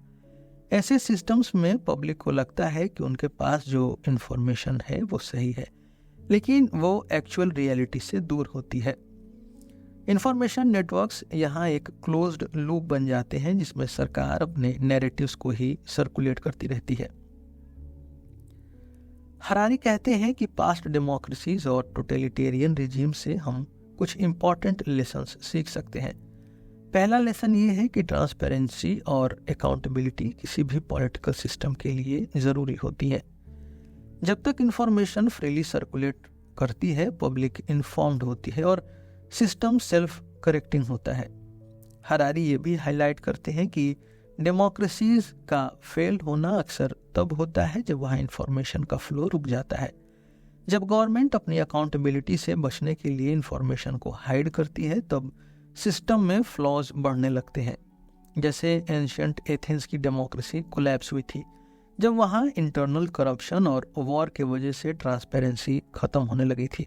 ऐसे सिस्टम्स में पब्लिक को लगता है कि उनके पास जो इंफॉर्मेशन है वो सही है, लेकिन वो एक्चुअल रियलिटी से दूर होती है। इंफॉर्मेशन नेटवर्क्स यहाँ एक क्लोज्ड लूप बन जाते हैं जिसमें सरकार अपने नैरेटिव्स को ही सर्कुलेट करती रहती है। हरारी कहते हैं कि पास्ट डेमोक्रेसीज और टोटलिटेरियन रिजीम से हम कुछ इंपॉर्टेंट लेसन्स सीख सकते हैं। पहला लेसन ये है कि ट्रांसपेरेंसी और अकाउंटेबिलिटी किसी भी पॉलिटिकल सिस्टम के लिए ज़रूरी होती है। जब तक इंफॉर्मेशन फ्रीली सर्कुलेट करती है, पब्लिक इन्फॉर्म्ड होती है और सिस्टम सेल्फ करेक्टिंग होता है। हरारी ये भी हाईलाइट करते हैं कि डेमोक्रेसीज का फेल होना अक्सर तब होता है जब वहाँ इंफॉर्मेशन का फ्लो रुक जाता है। जब गवर्नमेंट अपनी अकाउंटेबिलिटी से बचने के लिए इंफॉर्मेशन को हाइड करती है तब सिस्टम में फ्लॉज बढ़ने लगते हैं। जैसे एंशियंट एथेंस की डेमोक्रेसी कोलैप्स हुई थी जब वहाँ इंटरनल करप्शन और वॉर के वजह से ट्रांसपेरेंसी खत्म होने लगी थी।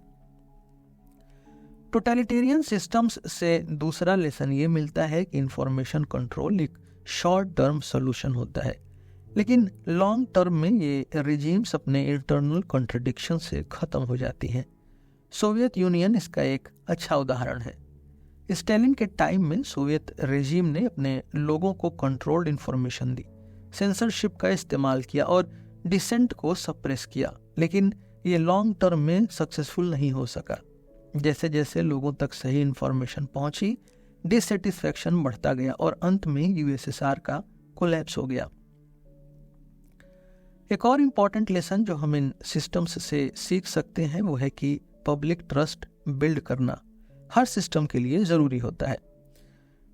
टोटलिटेरियन सिस्टम्स से दूसरा लेसन ये मिलता है कि इंफॉर्मेशन कंट्रोल एक शॉर्ट टर्म सोल्यूशन होता है, लेकिन लॉन्ग टर्म में ये रिजीम्स अपने इंटरनल कॉन्ट्रडिक्शन से खत्म हो जाती हैं। सोवियत यूनियन इसका एक अच्छा उदाहरण है। स्टालिन के टाइम में सोवियत रेजिम ने अपने लोगों को कंट्रोल्ड इंफॉर्मेशन दी, सेंसरशिप का इस्तेमाल किया और डिसेंट को सप्रेस किया, लेकिन ये लॉन्ग टर्म में सक्सेसफुल नहीं हो सका। जैसे जैसे लोगों तक सही इंफॉर्मेशन पहुंची, डिससेटिस्फैक्शन बढ़ता गया और अंत में यूएसएसआर का कोलैप्स हो गया। एक और इम्पॉर्टेंट लेसन जो हम इन सिस्टम्स से सीख सकते हैं वो है कि पब्लिक ट्रस्ट बिल्ड करना हर सिस्टम के लिए ज़रूरी होता है।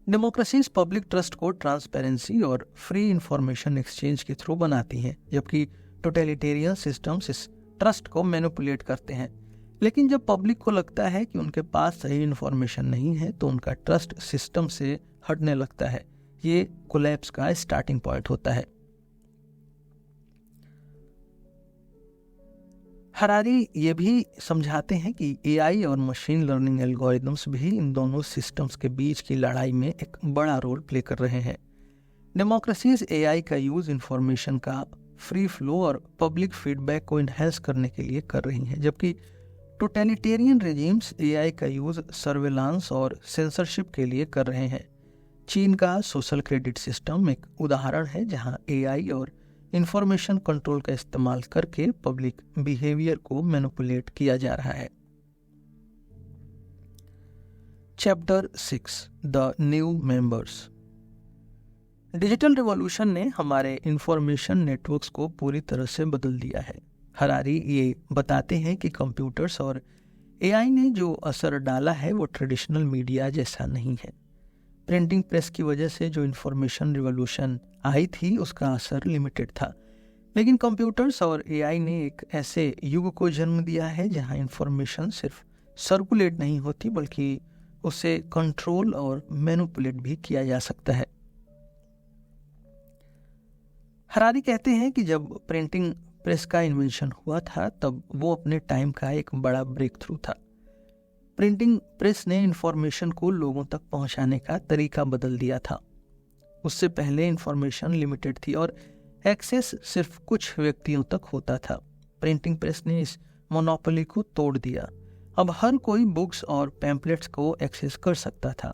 डेमोक्रेसीज पब्लिक ट्रस्ट को ट्रांसपेरेंसी और फ्री इंफॉर्मेशन एक्सचेंज के थ्रू बनाती हैं, जबकि टोटलिटेरियन सिस्टम्स इस ट्रस्ट को मैनिपुलेट करते हैं। लेकिन जब पब्लिक को लगता है कि उनके पास सही इंफॉर्मेशन नहीं है तो उनका ट्रस्ट सिस्टम से हटने लगता है। ये कोलैप्स का स्टार्टिंग पॉइंट होता है। हरारी ये भी समझाते हैं कि एआई और मशीन लर्निंग एल्गोरिदम्स भी इन दोनों सिस्टम्स के बीच की लड़ाई में एक बड़ा रोल प्ले कर रहे हैं। डेमोक्रेसीज एआई का यूज़ इंफॉर्मेशन का फ्री फ्लो और पब्लिक फीडबैक को इन्हेंस करने के लिए कर रही हैं, जबकि टोटलिटेरियन रेजिम्स एआई का यूज़ सर्वेलांस और सेंसरशिप के लिए कर रहे हैं। चीन का सोशल क्रेडिट सिस्टम एक उदाहरण है जहां एआई और इंफॉर्मेशन कंट्रोल का इस्तेमाल करके पब्लिक बिहेवियर को मैनिपुलेट किया जा रहा है। Chapter 6 the new members. Digital revolution ने हमारे इंफॉर्मेशन नेटवर्क्स को पूरी तरह से बदल दिया है। हरारी ये बताते हैं कि कंप्यूटर्स और एआई ने जो असर डाला है वो ट्रेडिशनल मीडिया जैसा नहीं है। प्रिंटिंग प्रेस की वजह से जो इंफॉर्मेशन रिवॉल्यूशन आई थी उसका असर लिमिटेड था, लेकिन कंप्यूटर्स और एआई ने एक ऐसे युग को जन्म दिया है जहां इंफॉर्मेशन सिर्फ सर्कुलेट नहीं होती बल्कि उसे कंट्रोल और मैनिपुलेट भी किया जा सकता है। हरारी कहते हैं कि जब प्रिंटिंग प्रेस का इन्वेंशन हुआ था तब वो अपने टाइम का एक बड़ा ब्रेक थ्रू था। प्रिंटिंग प्रेस ने इंफॉर्मेशन को लोगों तक पहुंचाने का तरीका बदल दिया था। उससे पहले इंफॉर्मेशन लिमिटेड थी और एक्सेस सिर्फ कुछ व्यक्तियों तक होता था। प्रिंटिंग प्रेस ने इस मोनोपोली को तोड़ दिया। अब हर कोई बुक्स और पैम्पलेट्स को एक्सेस कर सकता था।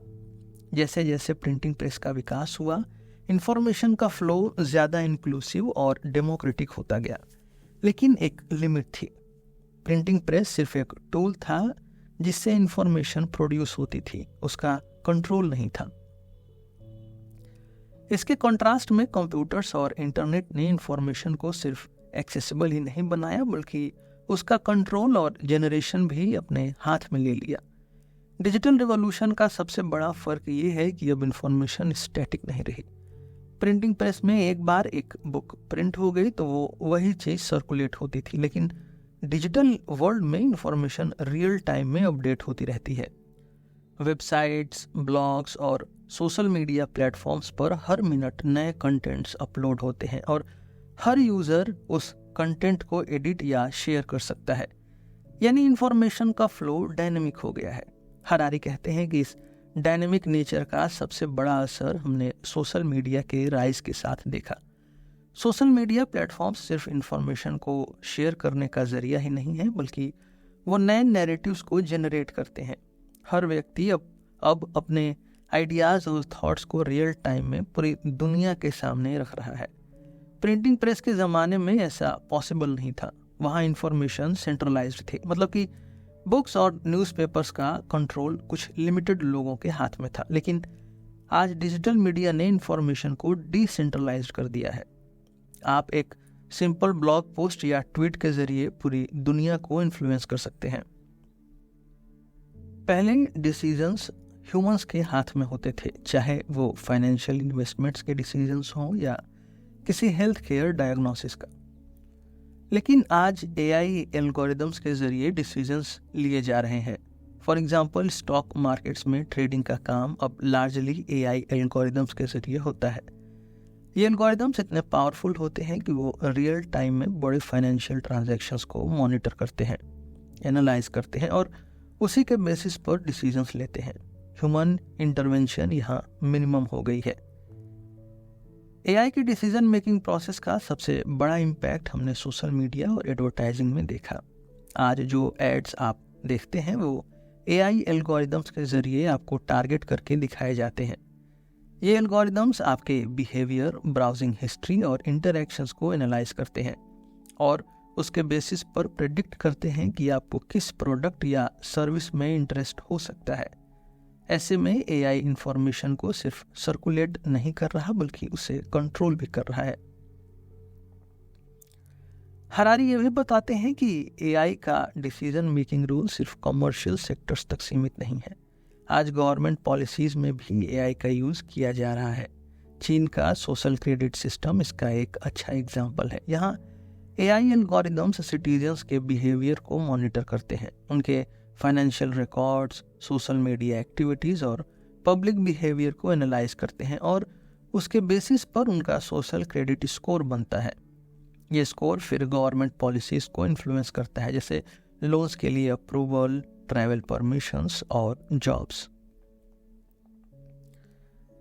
जैसे जैसे प्रिंटिंग प्रेस का विकास हुआ, इंफॉर्मेशन का फ्लो ज़्यादा इंक्लूसिव और डेमोक्रेटिक होता गया, लेकिन एक लिमिट थी। प्रिंटिंग प्रेस सिर्फ एक टूल था जिससे इंफॉर्मेशन प्रोड्यूस होती थी, उसका कंट्रोल नहीं था। इसके कॉन्ट्रास्ट में कंप्यूटर्स और इंटरनेट ने इंफॉर्मेशन को सिर्फ एक्सेसिबल ही नहीं बनाया बल्कि उसका कंट्रोल और जनरेशन भी अपने हाथ में ले लिया। डिजिटल रिवॉल्यूशन का सबसे बड़ा फर्क ये है कि अब इंफॉर्मेशन स्टैटिक नहीं रही। प्रिंटिंग प्रेस में एक बार एक बुक प्रिंट हो गई तो वो वही चीज़ सर्कुलेट होती थी, लेकिन डिजिटल वर्ल्ड में इंफॉर्मेशन रियल टाइम में अपडेट होती रहती है। वेबसाइट्स, ब्लॉग्स और सोशल मीडिया प्लेटफॉर्म्स पर हर मिनट नए कंटेंट्स अपलोड होते हैं और हर यूजर उस कंटेंट को एडिट या शेयर कर सकता है, यानी इंफॉर्मेशन का फ्लो डायनेमिक हो गया है। हरारी कहते हैं कि इस डायनेमिक नेचर का सबसे बड़ा असर हमने सोशल मीडिया के राइज के साथ देखा। सोशल मीडिया प्लेटफॉर्म्स सिर्फ इंफॉर्मेशन को शेयर करने का जरिया ही नहीं है, बल्कि वो नए नैरेटिव्स को जनरेट करते हैं। हर व्यक्ति अब अपने आइडियाज़ और थॉट्स को रियल टाइम में पूरी दुनिया के सामने रख रहा है। प्रिंटिंग प्रेस के ज़माने में ऐसा पॉसिबल नहीं था। वहाँ इंफॉर्मेशन सेंट्रलाइज्ड थे, मतलब कि बुक्स और न्यूज़पेपर्स का कंट्रोल कुछ लिमिटेड लोगों के हाथ में था। लेकिन आज डिजिटल मीडिया ने इंफॉर्मेशन को डिसेंट्रलाइज्ड कर दिया है। आप एक सिंपल ब्लॉग पोस्ट या ट्वीट के जरिए पूरी दुनिया को इन्फ्लुएंस कर सकते हैं। पहले डिसीजंस ह्यूमंस के हाथ में होते थे, चाहे वो फाइनेंशियल इन्वेस्टमेंट्स के डिसीजंस हों या किसी हेल्थ केयर डायग्नोसिस का। लेकिन आज एआई एल्गोरिदम्स के जरिए डिसीजंस लिए जा रहे हैं। फॉर एग्जांपल, स्टॉक मार्केट्स में ट्रेडिंग का काम अब लार्जली एआई एल्गोरिदम्स के जरिए होता है। ये एल्गोरिदम्स इतने पावरफुल होते हैं कि वो रियल टाइम में बड़े फाइनेंशियल ट्रांजैक्शंस को मॉनिटर करते हैं, एनालाइज करते हैं और उसी के बेसिस पर डिसीजंस लेते हैं। ह्यूमन इंटरवेंशन यहाँ मिनिमम हो गई है। एआई की डिसीजन मेकिंग प्रोसेस का सबसे बड़ा इम्पैक्ट हमने सोशल मीडिया और एडवर्टाइजिंग में देखा। आज जो एड्स आप देखते हैं वो एआई एल्गोरिदम्स के जरिए आपको टारगेट करके दिखाए जाते हैं। ये एल्गोरिदम्स आपके बिहेवियर, ब्राउजिंग हिस्ट्री और इंटरैक्शंस को एनालाइज करते हैं और उसके बेसिस पर प्रेडिक्ट करते हैं कि आपको किस प्रोडक्ट या सर्विस में इंटरेस्ट हो सकता है। ऐसे में एआई इंफॉर्मेशन को सिर्फ सर्कुलेट नहीं कर रहा, बल्कि उसे कंट्रोल भी कर रहा है। हरारी ये भी बताते हैं कि एआई का डिसीजन मेकिंग रूल सिर्फ कमर्शियल सेक्टर्स तक सीमित नहीं है। आज गवर्नमेंट पॉलिसीज में भी एआई का यूज़ किया जा रहा है। चीन का सोशल क्रेडिट सिस्टम इसका एक अच्छा एग्जाम्पल है। यहाँ एआई एल्गोरिदम्स सिटीजन्स के बिहेवियर को मॉनिटर करते हैं, उनके financial records, social media activities और पब्लिक बिहेवियर को एनालाइज करते हैं और उसके बेसिस पर उनका सोशल क्रेडिट स्कोर बनता है। ये स्कोर फिर गवर्नमेंट पॉलिसीज़ को इन्फ्लुएंस करता है, जैसे लोन्स के लिए अप्रूवल, ट्रैवल परमिशंस और जॉब्स।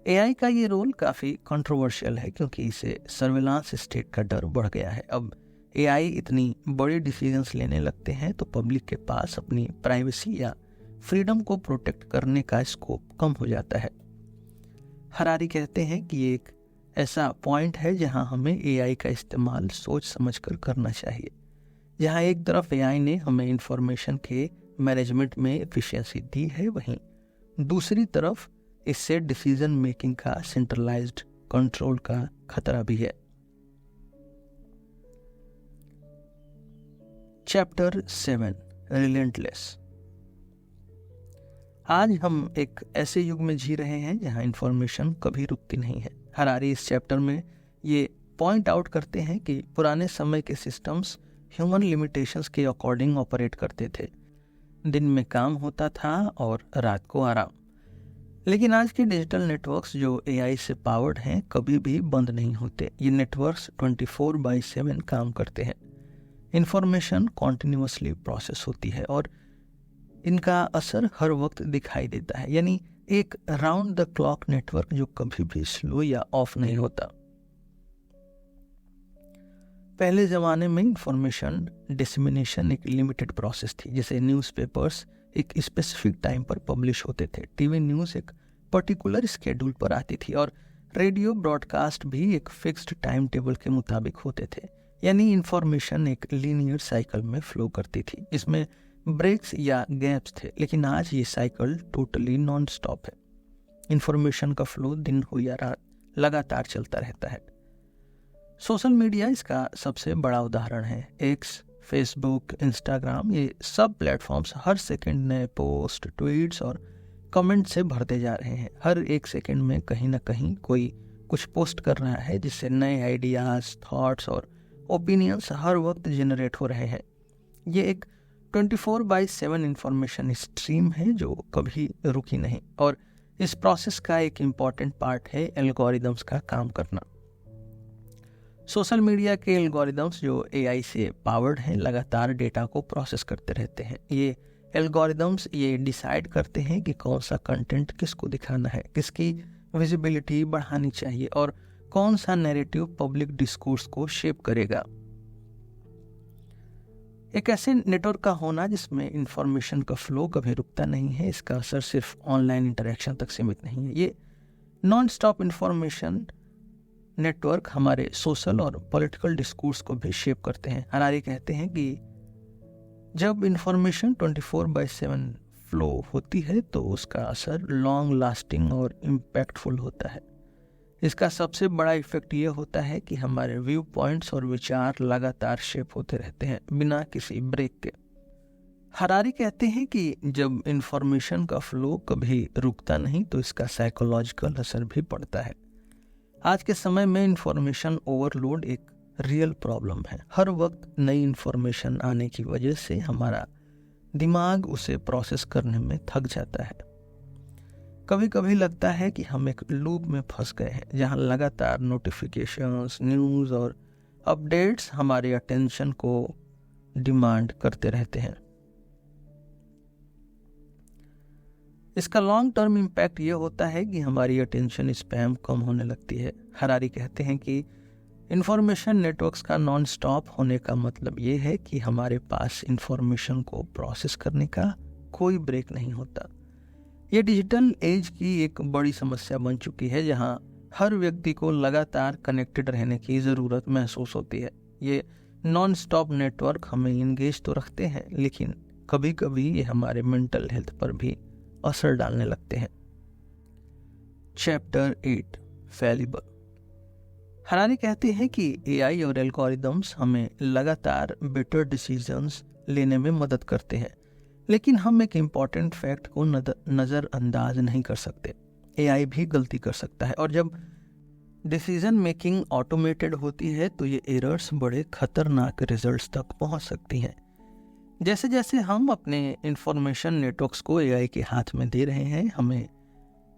एआई का ये रोल काफ़ी कंट्रोवर्शियल है क्योंकि इसे सर्विलांस स्टेट का डर बढ़ गया है। अब एआई इतनी बड़ी डिसीजंस लेने लगते हैं तो पब्लिक के पास अपनी प्राइवेसी या फ्रीडम को प्रोटेक्ट करने का स्कोप कम हो जाता है। हरारी कहते हैं कि ये एक ऐसा पॉइंट है जहां हमें एआई का इस्तेमाल सोच समझकर करना चाहिए। जहां एक तरफ एआई ने हमें इंफॉर्मेशन के मैनेजमेंट में एफिशिएंसी दी है, वहीं दूसरी तरफ इससे डिसीजन मेकिंग का सेंट्रलाइज्ड कंट्रोल का खतरा भी है। Chapter 7 relentless. आज हम एक ऐसे युग में जी रहे हैं जहां इंफॉर्मेशन कभी रुकती नहीं है। हरारी इस चैप्टर में ये पॉइंट आउट करते हैं कि पुराने समय के सिस्टम्स ह्यूमन लिमिटेशंस के अकॉर्डिंग ऑपरेट करते थे। दिन में काम होता था और रात को आराम। लेकिन आज के डिजिटल नेटवर्क्स जो एआई से पावर्ड हैं कभी भी बंद नहीं होते। ये नेटवर्क्स 24/7 काम करते हैं। इंफॉर्मेशन कॉन्टिन्यूसली प्रोसेस होती है और इनका असर हर वक्त दिखाई देता है, यानी एक राउंड द क्लॉक नेटवर्क जो कभी भी स्लो या ऑफ नहीं होता। पहले ज़माने में इंफॉर्मेशन डिसमिनेशन एक लिमिटेड प्रोसेस थी, जैसे न्यूज़पेपर्स एक स्पेसिफिक टाइम पर पब्लिश होते थे, टीवी न्यूज़ एक पर्टिकुलर स्केड्यूल पर आती थी और रेडियो ब्रॉडकास्ट भी एक फिक्स्ड टाइम टेबल के मुताबिक होते थे। यानी इंफॉर्मेशन एक लीनियर साइकिल में फ्लो करती थी, इसमें ब्रेक्स या गैप्स थे। लेकिन आज ये साइकिल टोटली नॉन स्टॉप है। इंफॉर्मेशन का फ्लो दिन हो या रात लगातार चलता रहता है। सोशल मीडिया इसका सबसे बड़ा उदाहरण है। एक्स, फेसबुक, इंस्टाग्राम, ये सब प्लेटफॉर्म्स हर सेकंड नए पोस्ट, ट्वीट्स और कमेंट से भरते जा रहे हैं। हर एक सेकंड में कहीं ना कहीं कोई कुछ पोस्ट कर रहा है, जिससे नए आइडियाज़, थॉट्स और ओपिनियंस हर वक्त जनरेट हो रहे हैं। ये एक 24/7 इंफॉर्मेशन स्ट्रीम है जो कभी रुकी नहीं, और इस प्रोसेस का एक इम्पॉर्टेंट पार्ट है एल्गोरिदम्स का काम करना। सोशल मीडिया के एल्गोरिदम्स जो एआई से पावर्ड हैं लगातार डेटा को प्रोसेस करते रहते हैं। ये एल्गोरिदम्स ये डिसाइड करते हैं कि कौन सा कंटेंट किसको दिखाना है, किसकी विजिबिलिटी बढ़ानी चाहिए और कौन सा नैरेटिव पब्लिक डिस्कोर्स को शेप करेगा। एक ऐसे नेटवर्क का होना जिसमें इंफॉर्मेशन का फ्लो कभी रुकता नहीं है, इसका असर सिर्फ ऑनलाइन इंटरेक्शन तक सीमित नहीं है। ये नॉन स्टॉप इंफॉर्मेशन नेटवर्क हमारे सोशल और पॉलिटिकल डिस्कोर्स को भी शेप करते हैं। हरारी कहते हैं कि जब इंफॉर्मेशन 24/7 फ्लो होती है तो उसका असर लॉन्ग लास्टिंग और इम्पैक्टफुल होता है। इसका सबसे बड़ा इफेक्ट ये होता है कि हमारे व्यू पॉइंट्स और विचार लगातार शेप होते रहते हैं बिना किसी ब्रेक के। हरारी कहते हैं कि जब इंफॉर्मेशन का फ्लो कभी रुकता नहीं तो इसका साइकोलॉजिकल असर भी पड़ता है। आज के समय में इंफॉर्मेशन ओवरलोड एक रियल प्रॉब्लम है। हर वक्त नई इंफॉर्मेशन आने की वजह से हमारा दिमाग उसे प्रोसेस करने में थक जाता है। कभी कभी लगता है कि हम एक लूप में फंस गए हैं जहां लगातार नोटिफिकेशंस, न्यूज़ और अपडेट्स हमारे अटेंशन को डिमांड करते रहते हैं। इसका लॉन्ग टर्म इम्पैक्ट ये होता है कि हमारी अटेंशन स्पैम कम होने लगती है। हरारी कहते हैं कि इंफॉर्मेशन नेटवर्क्स का नॉन स्टॉप होने का मतलब ये है कि हमारे पास इंफॉर्मेशन को प्रोसेस करने का कोई ब्रेक नहीं होता। ये डिजिटल एज की एक बड़ी समस्या बन चुकी है जहां हर व्यक्ति को लगातार कनेक्टेड रहने की ज़रूरत महसूस होती है। ये नॉन स्टॉप नेटवर्क हमें इंगेज तो रखते हैं लेकिन कभी कभी ये हमारे मेंटल हेल्थ पर भी असर डालने लगते हैं। चैप्टर 8 फैलिबल। हरारी कहते हैं कि एआई और एल्गोरिदम्स हमें लगातार बेटर डिसीजंस लेने में मदद करते हैं, लेकिन हम एक इम्पॉर्टेंट फैक्ट को नज़रअंदाज नहीं कर सकते। एआई भी गलती कर सकता है और जब डिसीजन मेकिंग ऑटोमेटेड होती है तो ये एरर्स बड़े खतरनाक रिजल्ट्स तक पहुंच सकती हैं। जैसे जैसे हम अपने इंफॉर्मेशन नेटवर्क्स को एआई के हाथ में दे रहे हैं, हमें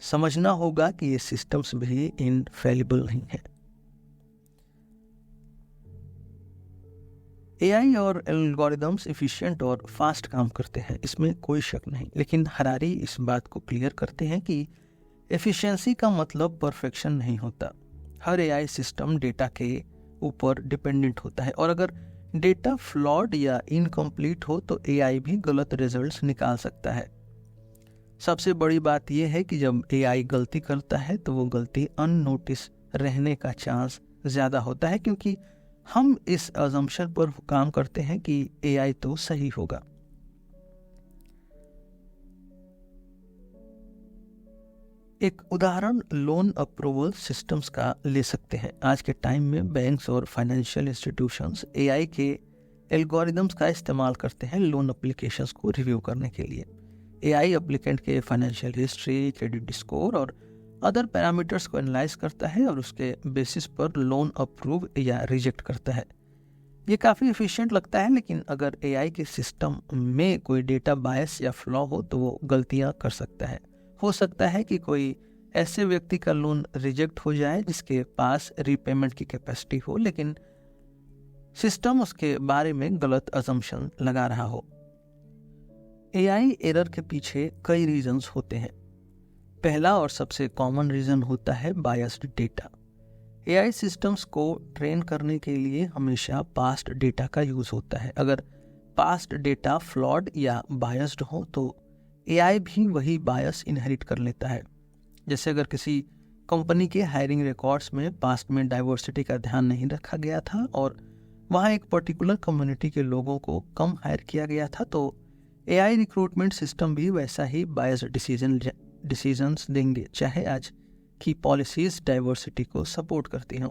समझना होगा कि ये सिस्टम्स भी इनफेलिबल नहीं है। एआई और एल्गोरिदम्स एफिशिएंट और फास्ट काम करते हैं, इसमें कोई शक नहीं, लेकिन हरारी इस बात को क्लियर करते हैं कि एफिशिएंसी का मतलब परफेक्शन नहीं होता। हर एआई सिस्टम डेटा के ऊपर डिपेंडेंट होता है और अगर डेटा फ्लॉड या इनकम्प्लीट हो तो एआई भी गलत रिजल्ट्स निकाल सकता है। सबसे बड़ी बात यह है कि जब एआई गलती करता है तो वो गलती अननोटिस रहने का चांस ज़्यादा होता है, क्योंकि हम इस अजम्पशन पर काम करते हैं कि एआई तो सही होगा। एक उदाहरण लोन अप्रूवल सिस्टम्स का ले सकते हैं। आज के टाइम में बैंक्स और फाइनेंशियल इंस्टीट्यूशंस एआई के एल्गोरिदम्स का इस्तेमाल करते हैं लोन एप्लीकेशंस को रिव्यू करने के लिए। एआई एप्लीकेंट के फाइनेंशियल हिस्ट्री, क्रेडिट स्कोर और अदर पैरामीटर्स को एनालाइज करता है और उसके बेसिस पर लोन अप्रूव या रिजेक्ट करता है। ये काफ़ी एफिशिएंट लगता है, लेकिन अगर एआई के सिस्टम में कोई डेटा बायस या फ्लॉ हो तो वो गलतियां कर सकता है। हो सकता है कि कोई ऐसे व्यक्ति का लोन रिजेक्ट हो जाए जिसके पास रीपेमेंट की कैपेसिटी हो, लेकिन सिस्टम उसके बारे में गलत अजम्पशन लगा रहा हो। एआई एरर के पीछे कई रीजंस होते हैं। पहला और सबसे कॉमन रीजन होता है बायस्ड डेटा। एआई सिस्टम्स को ट्रेन करने के लिए हमेशा पास्ट डेटा का यूज़ होता है। अगर पास्ट डेटा फ्लॉड या बायस्ड हो तो एआई भी वही बायस इनहेरिट कर लेता है। जैसे अगर किसी कंपनी के हायरिंग रिकॉर्ड्स में पास्ट में डाइवर्सिटी का ध्यान नहीं रखा गया था और वहाँ एक पर्टिकुलर कम्युनिटी के लोगों को कम हायर किया गया था, तो एआई रिक्रूटमेंट सिस्टम भी वैसा ही बायस्ड डिसीजंस देंगे, चाहे आज की पॉलिसीज डाइवर्सिटी को सपोर्ट करती हों।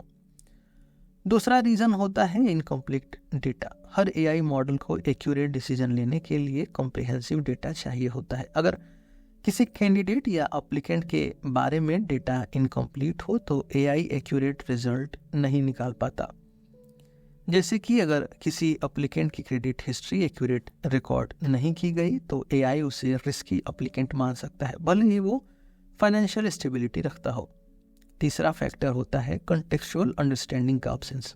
दूसरा रीज़न होता है इनकम्प्लीट डेटा। हर एआई मॉडल को एक्यूरेट डिसीजन लेने के लिए कॉम्प्रिहेंसिव डेटा चाहिए होता है। अगर किसी कैंडिडेट या एप्लीकेंट के बारे में डेटा इनकम्प्लीट हो तो एआई एक्यूरेट रिजल्ट नहीं निकाल पाता। जैसे कि अगर किसी एप्लीकेंट की क्रेडिट हिस्ट्री एक्यूरेट रिकॉर्ड नहीं की गई तो एआई उसे रिस्की एप्लीकेंट मान सकता है, भले ही वो फाइनेंशियल स्टेबिलिटी रखता हो। तीसरा फैक्टर होता है कॉन्टेक्चुअल अंडरस्टैंडिंग का एब्सेंस।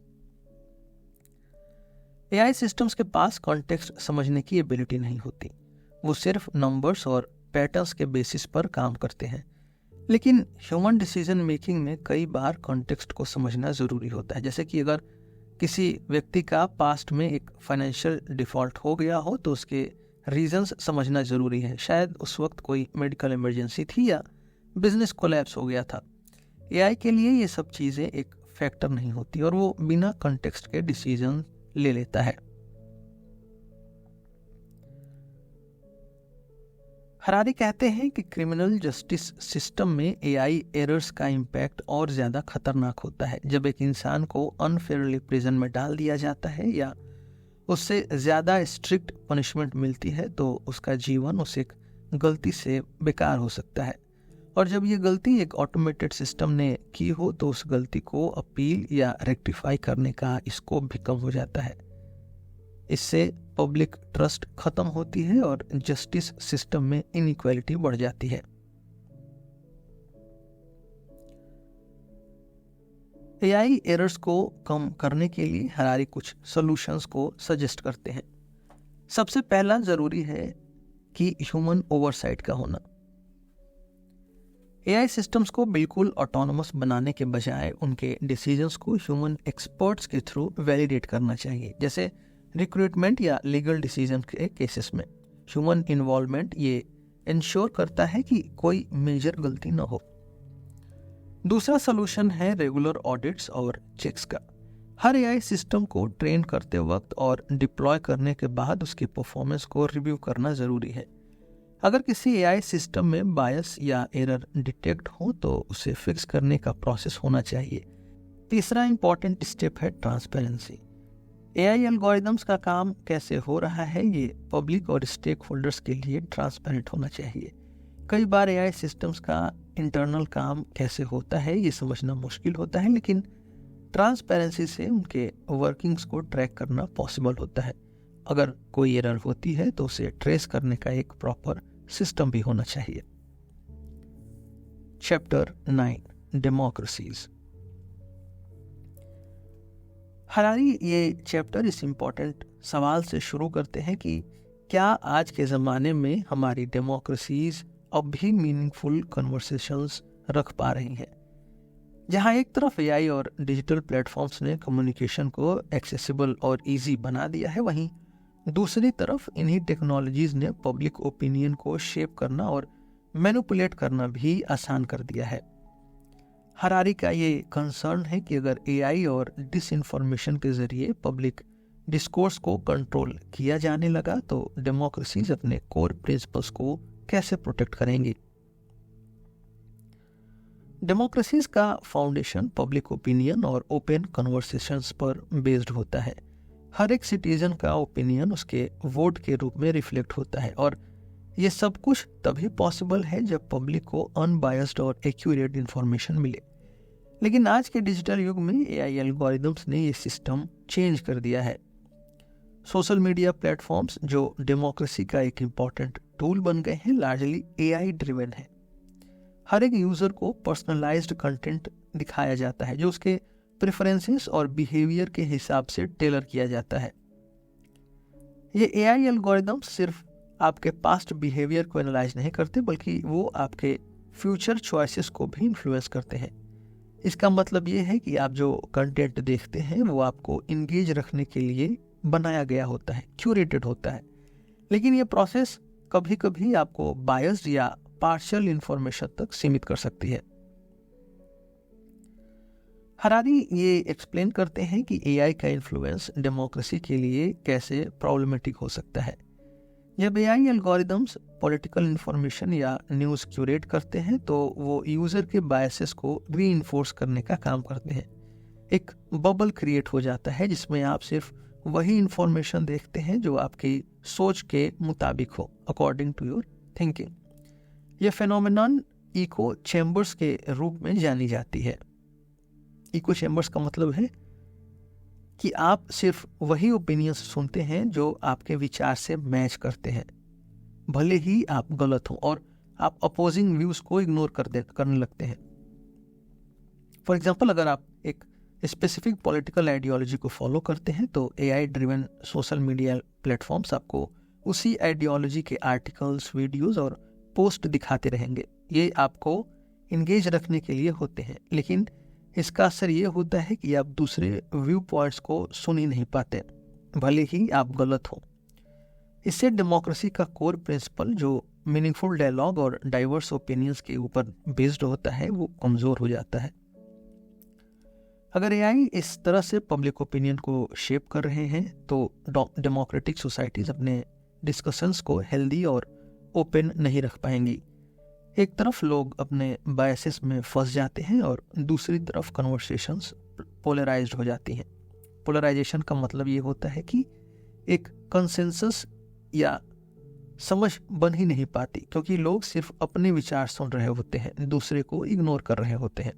एआई सिस्टम्स के पास कॉन्टेक्स्ट समझने की एबिलिटी नहीं होती, वो सिर्फ नंबर्स और पैटर्न्स के बेसिस पर काम करते हैं। लेकिन ह्यूमन डिसीजन मेकिंग में कई बार कॉन्टेक्स्ट को समझना ज़रूरी होता है। जैसे कि अगर किसी व्यक्ति का पास्ट में एक फाइनेंशियल डिफ़ॉल्ट हो गया हो तो उसके रीजंस समझना ज़रूरी है। शायद उस वक्त कोई मेडिकल इमरजेंसी थी या बिजनेस कोलैप्स हो गया था। एआई के लिए ये सब चीज़ें एक फैक्टर नहीं होती और वो बिना कॉन्टेक्स्ट के डिसीजन ले लेता है। हरारी कहते हैं कि क्रिमिनल जस्टिस सिस्टम में एआई एरर्स का इम्पैक्ट और ज़्यादा खतरनाक होता है। जब एक इंसान को अनफेयरली प्रिजन में डाल दिया जाता है या उससे ज़्यादा स्ट्रिक्ट पनिशमेंट मिलती है तो उसका जीवन उस एक गलती से बेकार हो सकता है। और जब ये गलती एक ऑटोमेटेड सिस्टम ने की हो तो उस गलती को अपील या रेक्टिफाई करने का स्कोप भी कम हो जाता है। इससे पब्लिक ट्रस्ट खत्म होती है और जस्टिस सिस्टम में इनइक्वालिटी बढ़ जाती है। एआई एरर्स को कम करने के लिए हरारी कुछ सॉल्यूशंस को सजेस्ट करते हैं। सबसे पहला जरूरी है कि ह्यूमन ओवरसाइट का होना। एआई सिस्टम्स को बिल्कुल ऑटोनोमस बनाने के बजाय उनके डिसीजंस को ह्यूमन एक्सपर्ट्स के थ्रू वैलिडेट करना चाहिए। जैसे रिक्रूटमेंट या लीगल डिसीजन के केसेस में ह्यूमन इन्वॉल्वमेंट ये इंश्योर करता है कि कोई मेजर गलती न हो। दूसरा सॉल्यूशन है रेगुलर ऑडिट्स और चेक्स का। हर एआई सिस्टम को ट्रेन करते वक्त और डिप्लॉय करने के बाद उसकी परफॉर्मेंस को रिव्यू करना ज़रूरी है। अगर किसी एआई सिस्टम में बायस या एरर डिटेक्ट हो तो उसे फिक्स करने का प्रोसेस होना चाहिए। तीसरा इंपॉर्टेंट स्टेप है ट्रांसपेरेंसी। एआई एल्गोरिदम्स का काम कैसे हो रहा है ये पब्लिक और स्टेक होल्डर्स के लिए ट्रांसपेरेंट होना चाहिए। कई बार एआई सिस्टम्स का इंटरनल काम कैसे होता है ये समझना मुश्किल होता है, लेकिन ट्रांसपेरेंसी से उनके वर्किंग्स को ट्रैक करना पॉसिबल होता है। अगर कोई एरर होती है तो उसे ट्रेस करने का एक प्रॉपर सिस्टम भी होना चाहिए। Chapter 9 democracies. हरारी ये चैप्टर इस इम्पोर्टेंट सवाल से शुरू करते हैं कि क्या आज के ज़माने में हमारी डेमोक्रेसीज अब भी मीनिंगफुल कन्वर्सेशंस रख पा रही हैं। जहां एक तरफ एआई और डिजिटल प्लेटफॉर्म्स ने कम्युनिकेशन को एक्सेसिबल और इजी बना दिया है, वहीं दूसरी तरफ इन्हीं टेक्नोलॉजीज ने पब्लिक ओपिनियन को शेप करना और मैनिपुलेट करना भी आसान कर दिया है। हरारी का ये कंसर्न है कि अगर एआई और डिसइंफॉर्मेशन के जरिए पब्लिक डिस्कोर्स को कंट्रोल किया जाने लगा तो डेमोक्रेसीज अपने कोर प्रिंसिपल्स को कैसे प्रोटेक्ट करेंगी। डेमोक्रेसीज का फाउंडेशन पब्लिक ओपिनियन और ओपन कन्वर्सेशंस पर बेस्ड होता है। हर एक सिटीजन का ओपिनियन उसके वोट के रूप में रिफ्लेक्ट होता है और ये सब कुछ तभी पॉसिबल है जब पब्लिक को अनबायस्ड और एक्यूरेट इंफॉर्मेशन मिले। लेकिन आज के डिजिटल युग में एआई एल्गोरिदम्स ने ये सिस्टम चेंज कर दिया है। सोशल मीडिया प्लेटफॉर्म्स जो डेमोक्रेसी का एक इम्पॉर्टेंट टूल बन गए हैं, लार्जली एआई ड्रिवन है। हर एक यूजर को पर्सनलाइज्ड कंटेंट दिखाया जाता है जो उसके प्रेफरेंसेस और बिहेवियर के हिसाब से टेलर किया जाता है। ये एआई एल्गोरिदम्स सिर्फ आपके पास्ट बिहेवियर को एनालाइज नहीं करते बल्कि वो आपके फ्यूचर चॉइसेस को भी इन्फ्लुएंस करते हैं। इसका मतलब ये है कि आप जो कंटेंट देखते हैं वो आपको इंगेज रखने के लिए बनाया गया होता है, क्यूरेटेड होता है। लेकिन ये प्रोसेस कभी कभी आपको बायस्ड या पार्शियल इंफॉर्मेशन तक सीमित कर सकती है। हरारी ये एक्सप्लेन करते हैं कि एआई का इन्फ्लुएंस डेमोक्रेसी के लिए कैसे प्रॉब्लमेटिक हो सकता है। जब एआई एल्गोरिदम्स पॉलिटिकल इंफॉर्मेशन या न्यूज़ क्यूरेट करते हैं तो वो यूज़र के बायसेस को रीइंफोर्स करने का काम करते हैं। एक बबल क्रिएट हो जाता है जिसमें आप सिर्फ वही इंफॉर्मेशन देखते हैं जो आपकी सोच के मुताबिक हो, अकॉर्डिंग टू योर थिंकिंग। यह फेनोमेनन इको चैम्बर्स के रूप में जानी जाती है। इको चैम्बर्स का मतलब है कि आप सिर्फ वही ओपिनियंस सुनते हैं जो आपके विचार से मैच करते हैं, भले ही आप गलत हो, और आप अपोजिंग व्यूज को इग्नोर करने लगते हैं। फॉर एग्जाम्पल, अगर आप एक स्पेसिफिक पॉलिटिकल आइडियोलॉजी को फॉलो करते हैं तो AI driven social media platforms आपको उसी आइडियोलॉजी के आर्टिकल्स, वीडियोस और पोस्ट दिखाते रहेंगे। ये आपको इंगेज रखने के लिए होते हैं, लेकिन इसका असर ये होता है कि आप दूसरे व्यू पॉइंट्स को सुन ही नहीं पाते, भले ही आप गलत हो। इससे डेमोक्रेसी का कोर प्रिंसिपल जो मीनिंगफुल डायलॉग और डाइवर्स ओपिनियंस के ऊपर बेस्ड होता है वो कमज़ोर हो जाता है। अगर एआई इस तरह से पब्लिक ओपिनियन को शेप कर रहे हैं तो डेमोक्रेटिक सोसाइटीज़ अपने डिस्कशंस को हेल्दी और ओपन नहीं रख पाएंगी। एक तरफ लोग अपने बायसेस में फंस जाते हैं और दूसरी तरफ कन्वर्सेशंस पोलराइज्ड हो जाती हैं। पोलराइजेशन का मतलब ये होता है कि एक कंसेंसस या समझ बन ही नहीं पाती, क्योंकि लोग सिर्फ अपने विचार सुन रहे होते हैं, दूसरे को इग्नोर कर रहे होते हैं।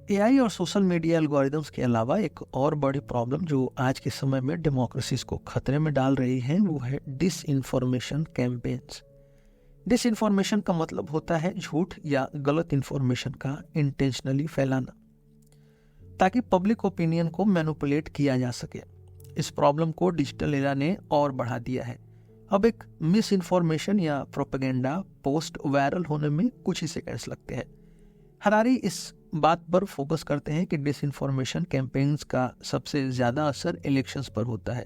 एआई और सोशल मीडिया एल्गोरिदम्स के अलावा एक और बड़ी प्रॉब्लम जो आज के समय में डेमोक्रेसीज को खतरे में डाल रही है वो है disinformation campaigns. Disinformation का मतलब होता है झूठ या गलत इन्फॉर्मेशन का इंटेंशनली फैलाना ताकि पब्लिक ओपिनियन को मैनिपुलेट किया जा सके। इस प्रॉब्लम को डिजिटल एरा ने और बढ़ा दिया है। अब एक मिस इन्फॉर्मेशन या प्रोपेगेंडा पोस्ट वायरल होने में कुछ ही सेकंड्स लगते हैं। हरारी इस बात पर फोकस करते हैं कि डिसइंफॉर्मेशन कैंपेन्स का सबसे ज़्यादा असर इलेक्शंस पर होता है।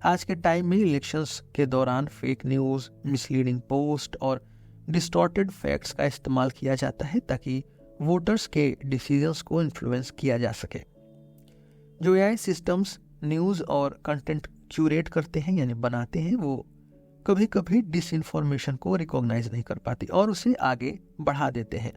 आज के टाइम में इलेक्शंस के दौरान फेक न्यूज़, मिसलीडिंग पोस्ट और डिस्टॉर्टेड फैक्ट्स का इस्तेमाल किया जाता है ताकि वोटर्स के डिसीजंस को इन्फ्लुएंस किया जा सके। जो एआई सिस्टम्स न्यूज़ और कंटेंट क्यूरेट करते हैं यानी बनाते हैं, वो कभी कभी डिसइंफॉर्मेशन को रिकॉग्नाइज नहीं कर पाती और उसे आगे बढ़ा देते हैं।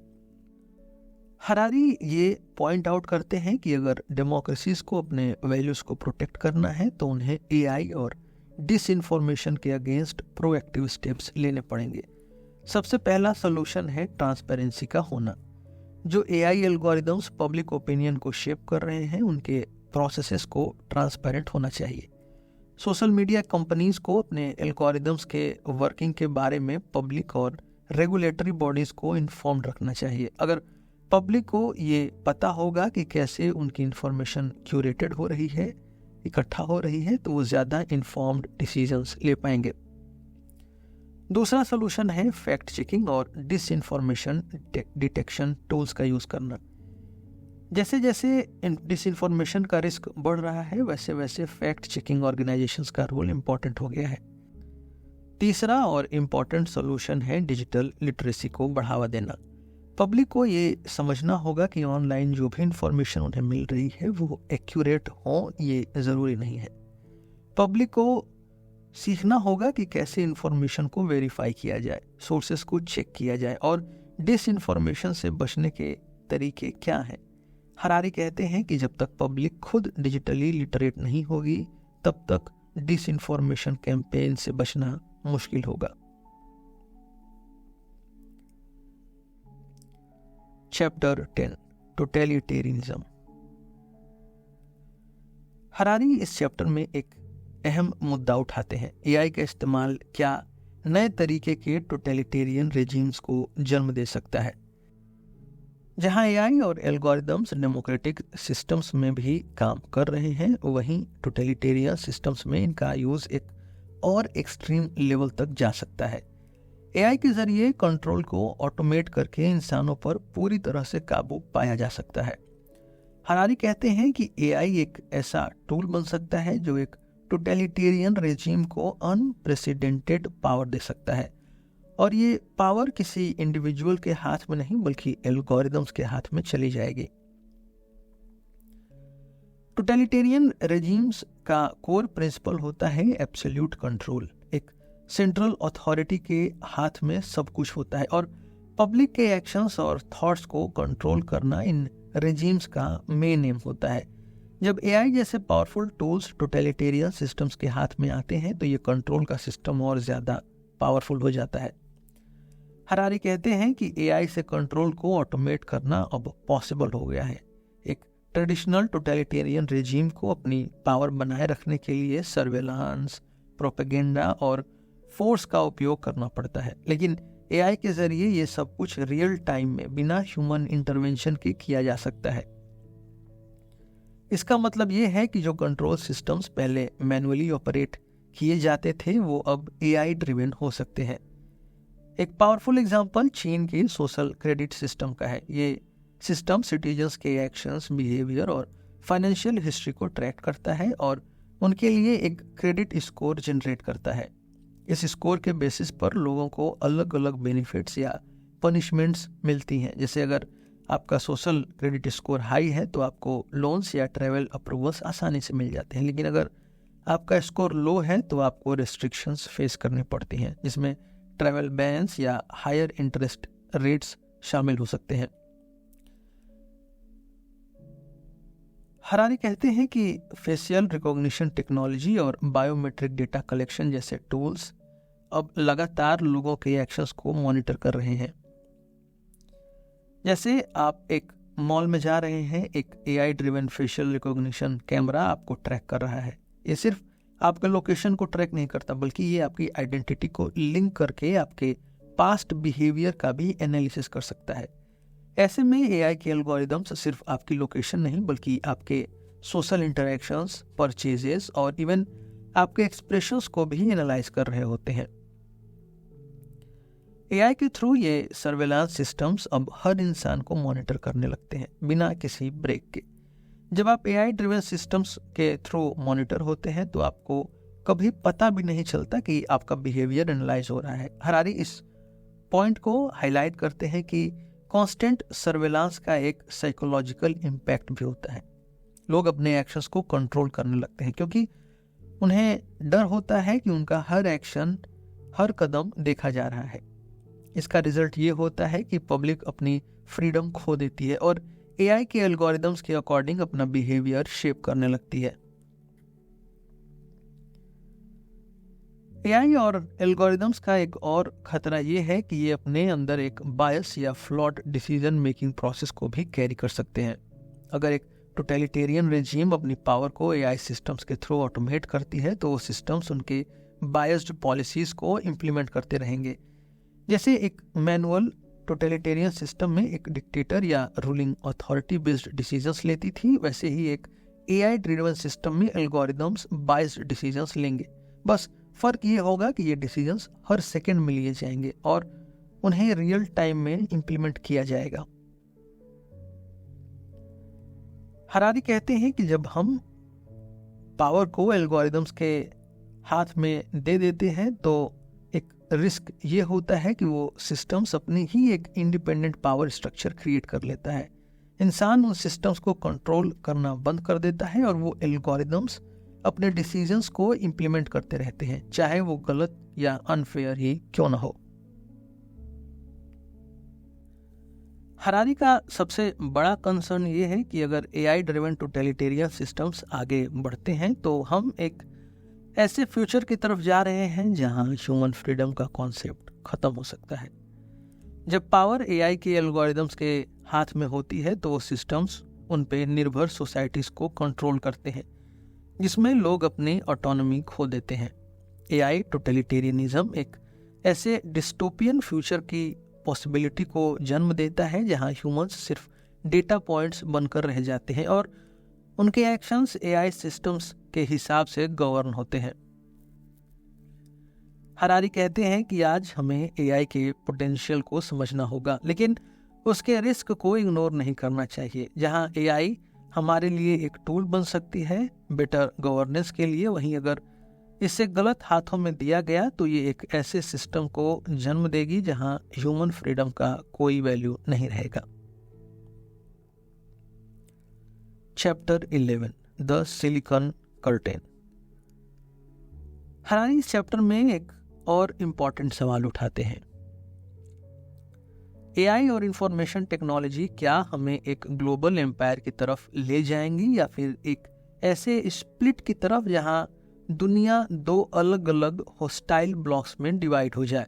हरारी ये पॉइंट आउट करते हैं कि अगर डेमोक्रेसीज को अपने वैल्यूज़ को प्रोटेक्ट करना है तो उन्हें एआई और डिसइंफॉर्मेशन के अगेंस्ट प्रोएक्टिव स्टेप्स लेने पड़ेंगे। सबसे पहला सोल्यूशन है ट्रांसपेरेंसी का होना। जो एआई एल्गोरिदम्स पब्लिक ओपिनियन को शेप कर रहे हैं उनके प्रोसेसेस को ट्रांसपेरेंट होना चाहिए। सोशल मीडिया कंपनीज को अपने एल्गोरिदम्स के वर्किंग के बारे में पब्लिक और रेगुलेटरी बॉडीज को इन्फॉर्म्ड रखना चाहिए। अगर पब्लिक को ये पता होगा कि कैसे उनकी इंफॉर्मेशन क्यूरेटेड हो रही है, इकट्ठा हो रही है, तो वो ज़्यादा इन्फॉर्म्ड डिसीजंस ले पाएंगे। दूसरा सोल्यूशन है फैक्ट चेकिंग और डिसइंफॉर्मेशन डिटेक्शन टूल्स का यूज़ करना। जैसे जैसे डिसइंफॉर्मेशन का रिस्क बढ़ रहा है वैसे वैसे फैक्ट चेकिंग ऑर्गेनाइजेशंस का रोल इम्पॉर्टेंट हो गया है। तीसरा और इम्पॉर्टेंट सोल्यूशन है डिजिटल लिटरेसी को बढ़ावा देना। पब्लिक को ये समझना होगा कि ऑनलाइन जो भी इंफॉर्मेशन उन्हें मिल रही है वो एक्यूरेट हो, ये ज़रूरी नहीं है। पब्लिक को सीखना होगा कि कैसे इंफॉर्मेशन को वेरीफाई किया जाए, सोर्सेस को चेक किया जाए और डिसइंफॉर्मेशन से बचने के तरीके क्या हैं। हरारी कहते हैं कि जब तक पब्लिक खुद डिजिटली लिटरेट नहीं होगी तब तक डिसइंफॉर्मेशन कैंपेन से बचना मुश्किल होगा। Chapter 10 totalitarianism. हरारी इस चैप्टर में एक अहम मुद्दा उठाते हैं। एआई का इस्तेमाल क्या नए तरीके के टोटलिटेरियन रेजिम्स को जन्म दे सकता है। जहां एआई और एल्गोरिदम्स डेमोक्रेटिक सिस्टम्स में भी काम कर रहे हैं, वहीं टोटलिटेरियन सिस्टम्स में इनका यूज़ एक और एक्सट्रीम लेवल तक जा सकता है। एआई के जरिए कंट्रोल को ऑटोमेट करके इंसानों पर पूरी तरह से काबू पाया जा सकता है। हरारी कहते हैं कि एआई एक ऐसा टूल बन सकता है जो एक टोटलिटेरियन रेजिम को अनप्रेसिडेंटेड पावर दे सकता है, और ये पावर किसी इंडिविजुअल के हाथ में नहीं बल्कि एल्गोरिदम्स के हाथ में चली जाएगी। टोटलिटेरियन रेजिम्स का कोर प्रिंसिपल होता है एब्सोल्यूट कंट्रोल। एक सेंट्रल अथॉरिटी के हाथ में सब कुछ होता है और पब्लिक के एक्शंस और थॉट्स को कंट्रोल करना इन रेजिम्स का मेन एम होता है। जब एआई जैसे पावरफुल टूल्स टोटलिटेरियन सिस्टम्स के हाथ में आते हैं तो ये कंट्रोल का सिस्टम और ज़्यादा पावरफुल हो जाता है। हरारी कहते हैं कि एआई से कंट्रोल को ऑटोमेट करना अब पॉसिबल हो गया है। एक ट्रेडिशनल टोटलिटेरियन रेजिम को अपनी पावर बनाए रखने के लिए सर्वेलांस, प्रोपेगेंडा और फोर्स का उपयोग करना पड़ता है, लेकिन एआई के जरिए ये सब कुछ रियल टाइम में बिना ह्यूमन इंटरवेंशन के किया जा सकता है। इसका मतलब ये है कि जो कंट्रोल सिस्टम्स पहले मैन्युअली ऑपरेट किए जाते थे वो अब एआई ड्रिवन हो सकते हैं। एक पावरफुल एग्जांपल चीन के सोशल क्रेडिट सिस्टम का है। ये सिस्टम सिटीजन्स के एक्शंस, बिहेवियर और फाइनेंशियल हिस्ट्री को ट्रैक करता है और उनके लिए एक क्रेडिट स्कोर जनरेट करता है। इस स्कोर के बेसिस पर लोगों को अलग अलग बेनिफिट्स या पनिशमेंट्स मिलती हैं। जैसे अगर आपका सोशल क्रेडिट स्कोर हाई है तो आपको लोन्स या ट्रैवल अप्रूवल्स आसानी से मिल जाते हैं, लेकिन अगर आपका स्कोर लो है तो आपको रिस्ट्रिक्शंस फेस करनी पड़ती हैं, जिसमें ट्रैवल बैन्स या हायर इंटरेस्ट रेट्स शामिल हो सकते हैं। हरारी कहते हैं कि फेशियल रिकॉग्निशन टेक्नोलॉजी और बायोमेट्रिक डेटा कलेक्शन जैसे टूल्स अब लगातार लोगों के एक्शंस को मॉनिटर कर रहे हैं। जैसे आप एक मॉल में जा रहे हैं, एक AI driven facial recognition camera आपको ट्रैक कर रहा है। ये सिर्फ आपके लोकेशन को ट्रैक नहीं करता, बल्कि ये आपकी आइडेंटिटी को लिंक करके आपके पास्ट बिहेवियर का भी एनालिसिस कर सकता है। ऐसे में एआई के एल्गोरिदम्स सिर्फ आपकी लोकेशन नहीं, बल्कि आपके सोशल इंटरेक्शंस, परचेजेस और इवन आपके एक्सप्रेशंस को भी एनालाइज कर रहे होते हैं। एआई के थ्रू ये सर्वेलांस सिस्टम्स अब हर इंसान को मॉनिटर करने लगते हैं बिना किसी ब्रेक के। जब आप एआई ड्रिवन सिस्टम्स के थ्रू मॉनिटर होते हैं तो आपको कभी पता भी नहीं चलता कि आपका बिहेवियर एनालाइज हो रहा है। हरारी इस पॉइंट को हाईलाइट करते हैं कि कांस्टेंट सर्वेलांस का एक साइकोलॉजिकल इम्पैक्ट भी होता है। लोग अपने एक्शंस को कंट्रोल करने लगते हैं क्योंकि उन्हें डर होता है कि उनका हर एक्शन, हर कदम देखा जा रहा है। इसका रिजल्ट ये होता है कि पब्लिक अपनी फ्रीडम खो देती है और एआई के एल्गोरिदम्स के अकॉर्डिंग अपना बिहेवियर शेप करने लगती है। एआई और एल्गोरिदम्स का एक और खतरा ये है कि ये अपने अंदर एक बायस या फ्लॉड डिसीजन मेकिंग प्रोसेस को भी कैरी कर सकते हैं। अगर एक टोटलिटेरियन रेजिम अपनी पावर को एआई सिस्टम्स के थ्रू ऑटोमेट करती है तो वो सिस्टम्स उनके बायस्ड पॉलिसीज को इम्प्लीमेंट करते रहेंगे। जैसे एक मैनुअल टोटलिटेरियन सिस्टम में एक डिक्टेटर या रूलिंग अथॉरिटी बेस्ड डिसीजंस लेती थी, वैसे ही एक एआई ड्रिवन सिस्टम में एल्गोरिदम्स बायस्ड डिसीजंस लेंगे। बस फर्क ये होगा कि ये डिसीजंस हर सेकंड में लिए जाएंगे और उन्हें रियल टाइम में इंप्लीमेंट किया जाएगा। हरारी कहते हैं कि जब हम पावर को एल्गोरिदम्स के हाथ में दे देते हैं तो एक रिस्क ये होता है कि वो सिस्टम्स अपनी ही एक इंडिपेंडेंट पावर स्ट्रक्चर क्रिएट कर लेता है। इंसान उन सिस्टम्स को कंट्रोल करना बंद कर देता है और वो एल्गोरिदम्स अपने डिसीजंस को इम्प्लीमेंट करते रहते हैं, चाहे वो गलत या अनफेयर ही क्यों ना हो। हरारी का सबसे बड़ा कंसर्न ये है कि अगर एआई ड्रिवन टोटलिटेरियन सिस्टम्स आगे बढ़ते हैं तो हम एक ऐसे फ्यूचर की तरफ जा रहे हैं जहां ह्यूमन फ्रीडम का कॉन्सेप्ट खत्म हो सकता है। जब पावर एआई के एल्गोरिदम्स के हाथ में होती है तो वो सिस्टम्स उन पे निर्भर सोसाइटीज को कंट्रोल करते हैं, जिसमें लोग अपनी ऑटोनॉमी खो देते हैं। एआई टोटलिटेरियनिज्म एक ऐसे डिस्टोपियन फ्यूचर की पॉसिबिलिटी को जन्म देता है जहां ह्यूमंस सिर्फ डेटा पॉइंट्स बनकर रह जाते हैं और उनके एक्शंस एआई सिस्टम्स के हिसाब से गवर्न होते हैं। हरारी कहते हैं कि आज हमें एआई के पोटेंशियल को समझना होगा, लेकिन उसके रिस्क को इग्नोर नहीं करना चाहिए। जहां एआई हमारे लिए एक टूल बन सकती है बेटर गवर्नेंस के लिए, वहीं अगर इसे गलत हाथों में दिया गया तो ये एक ऐसे सिस्टम को जन्म देगी जहां ह्यूमन फ्रीडम का कोई वैल्यू नहीं रहेगा। Chapter 11 the silicon curtain. Harari इस चैप्टर में एक और इम्पॉर्टेंट सवाल उठाते हैं। एआई और इंफॉर्मेशन टेक्नोलॉजी क्या हमें एक ग्लोबल एम्पायर की तरफ ले जाएंगी या फिर एक ऐसे स्प्लिट की तरफ जहां दुनिया दो अलग अलग हॉस्टाइल ब्लॉक्स में डिवाइड हो जाए।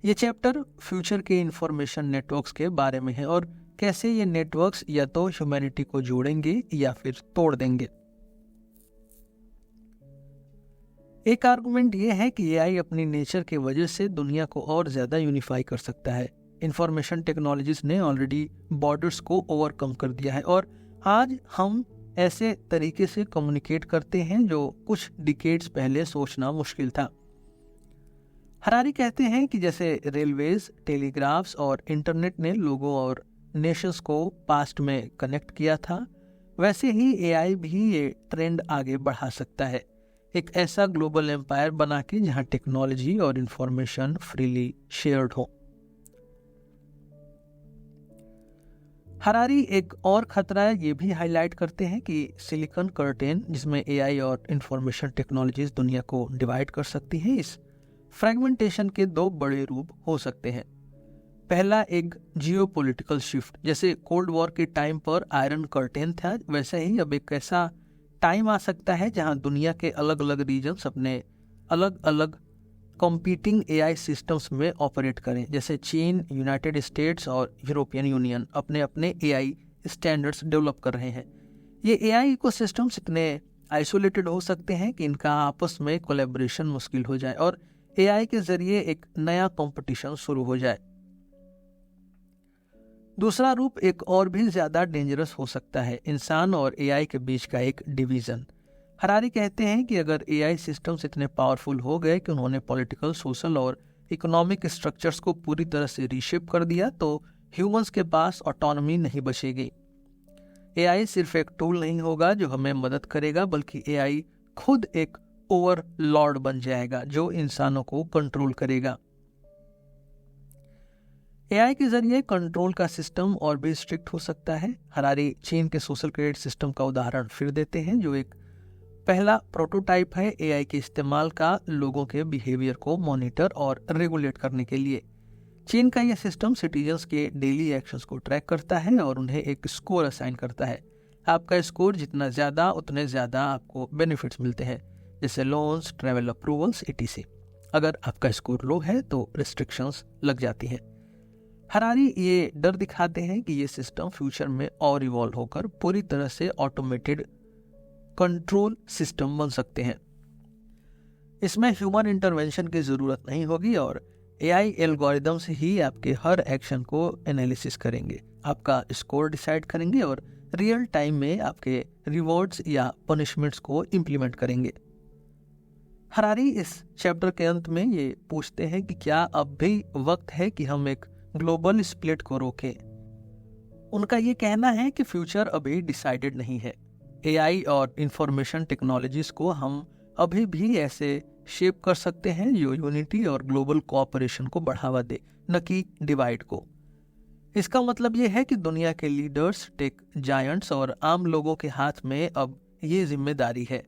ये चैप्टर फ्यूचर के इंफॉर्मेशन नेटवर्क्स के बारे में है और कैसे ये नेटवर्क्स या तो ह्यूमैनिटी को जोड़ेंगे या फिर तोड़ देंगे। एक आर्गुमेंट ये है कि एआई अपनी नेचर की वजह से दुनिया को और ज़्यादा यूनिफाई कर सकता है। इंफॉर्मेशन टेक्नोलॉजीज ने ऑलरेडी बॉर्डर्स को ओवरकम कर दिया है और आज हम ऐसे तरीके से कम्युनिकेट करते हैं जो कुछ डिकेड्स पहले सोचना मुश्किल था। हरारी कहते हैं कि जैसे रेलवेज, टेलीग्राफ्स और इंटरनेट ने लोगों और नेशंस को पास्ट में कनेक्ट किया था, वैसे ही एआई भी ये ट्रेंड आगे बढ़ा सकता है, एक ऐसा ग्लोबल एम्पायर बना के जहां टेक्नोलॉजी और इंफॉर्मेशन फ्रीली शेयर्ड हो। हरारी एक और खतरा ये भी हाईलाइट करते हैं कि सिलिकॉन कर्टेन, जिसमें एआई और इंफॉर्मेशन टेक्नोलॉजीज दुनिया को डिवाइड कर सकती हैं, इस फ्रेगमेंटेशन के दो बड़े रूप हो सकते हैं। पहला एक जियोपॉलिटिकल शिफ्ट, जैसे कोल्ड वॉर के टाइम पर आयरन कर्टेन था, वैसे ही अब एक ऐसा टाइम आ सकता है जहां दुनिया के अलग अलग रीजन्स अपने अलग अलग कॉम्पीटिंग एआई सिस्टम्स में ऑपरेट करें। जैसे चीन, यूनाइटेड स्टेट्स और यूरोपियन यूनियन अपने अपने एआई स्टैंडर्ड्स डेवलप कर रहे हैं। ये एआई इकोसिस्टम्स इतने आइसोलेटेड हो सकते हैं कि इनका आपस में कोलैबोरेशन मुश्किल हो जाए और एआई के जरिए एक नया कंपटीशन शुरू हो जाए। दूसरा रूप एक और भी ज्यादा डेंजरस हो सकता है, इंसान और एआई के बीच का एक डिवीजन। हरारी कहते हैं कि अगर एआई सिस्टम्स इतने पावरफुल हो गए कि उन्होंने पॉलिटिकल, सोशल और इकोनॉमिक स्ट्रक्चर्स को पूरी तरह से रीशेप कर दिया, तो ह्यूमंस के पास ऑटोनॉमी नहीं बचेगी। एआई सिर्फ एक टूल नहीं होगा जो हमें मदद करेगा, बल्कि एआई खुद एक ओवरलॉर्ड बन जाएगा जो इंसानों को कंट्रोल करेगा। एआई के जरिए कंट्रोल का सिस्टम और भी स्ट्रिक्ट हो सकता है। हरारी चीन के सोशल क्रेडिट सिस्टम का उदाहरण फिर देते हैं, जो एक पहला प्रोटोटाइप है एआई के इस्तेमाल का लोगों के बिहेवियर को मॉनिटर और रेगुलेट करने के लिए। चीन का यह सिस्टम सिटीजन्स के डेली एक्शंस को ट्रैक करता है और उन्हें एक स्कोर असाइन करता है। आपका स्कोर जितना ज़्यादा, उतने ज़्यादा आपको बेनिफिट्स मिलते हैं, जैसे लोन्स, ट्रैवल अप्रूवल्स, etc। अगर आपका स्कोर लो है तो रिस्ट्रिक्शंस लग जाती हैं। हरारी ये डर दिखाते हैं कि ये सिस्टम फ्यूचर में और इवॉल्व होकर पूरी तरह से ऑटोमेटेड कंट्रोल सिस्टम बन सकते हैं। इसमें ह्यूमन इंटरवेंशन की ज़रूरत नहीं होगी और एआई एल्गोरिदम्स ही आपके हर एक्शन को एनालिसिस करेंगे, आपका स्कोर डिसाइड करेंगे और रियल टाइम में आपके रिवॉर्ड्स या पनिशमेंट्स को इम्प्लीमेंट करेंगे। हरारी इस चैप्टर के अंत में ये पूछते हैं कि क्या अब भी वक्त है कि हम एक ग्लोबल स्प्लिट को रोकें। उनका ये कहना है कि फ्यूचर अभी डिसाइडेड नहीं है। एआई और इंफॉर्मेशन टेक्नोलॉजीज को हम अभी भी ऐसे शेप कर सकते हैं जो यूनिटी और ग्लोबल कोऑपरेशन को बढ़ावा दे, न कि डिवाइड को। इसका मतलब ये है कि दुनिया के लीडर्स, टेक जायंट्स और आम लोगों के हाथ में अब ये जिम्मेदारी है।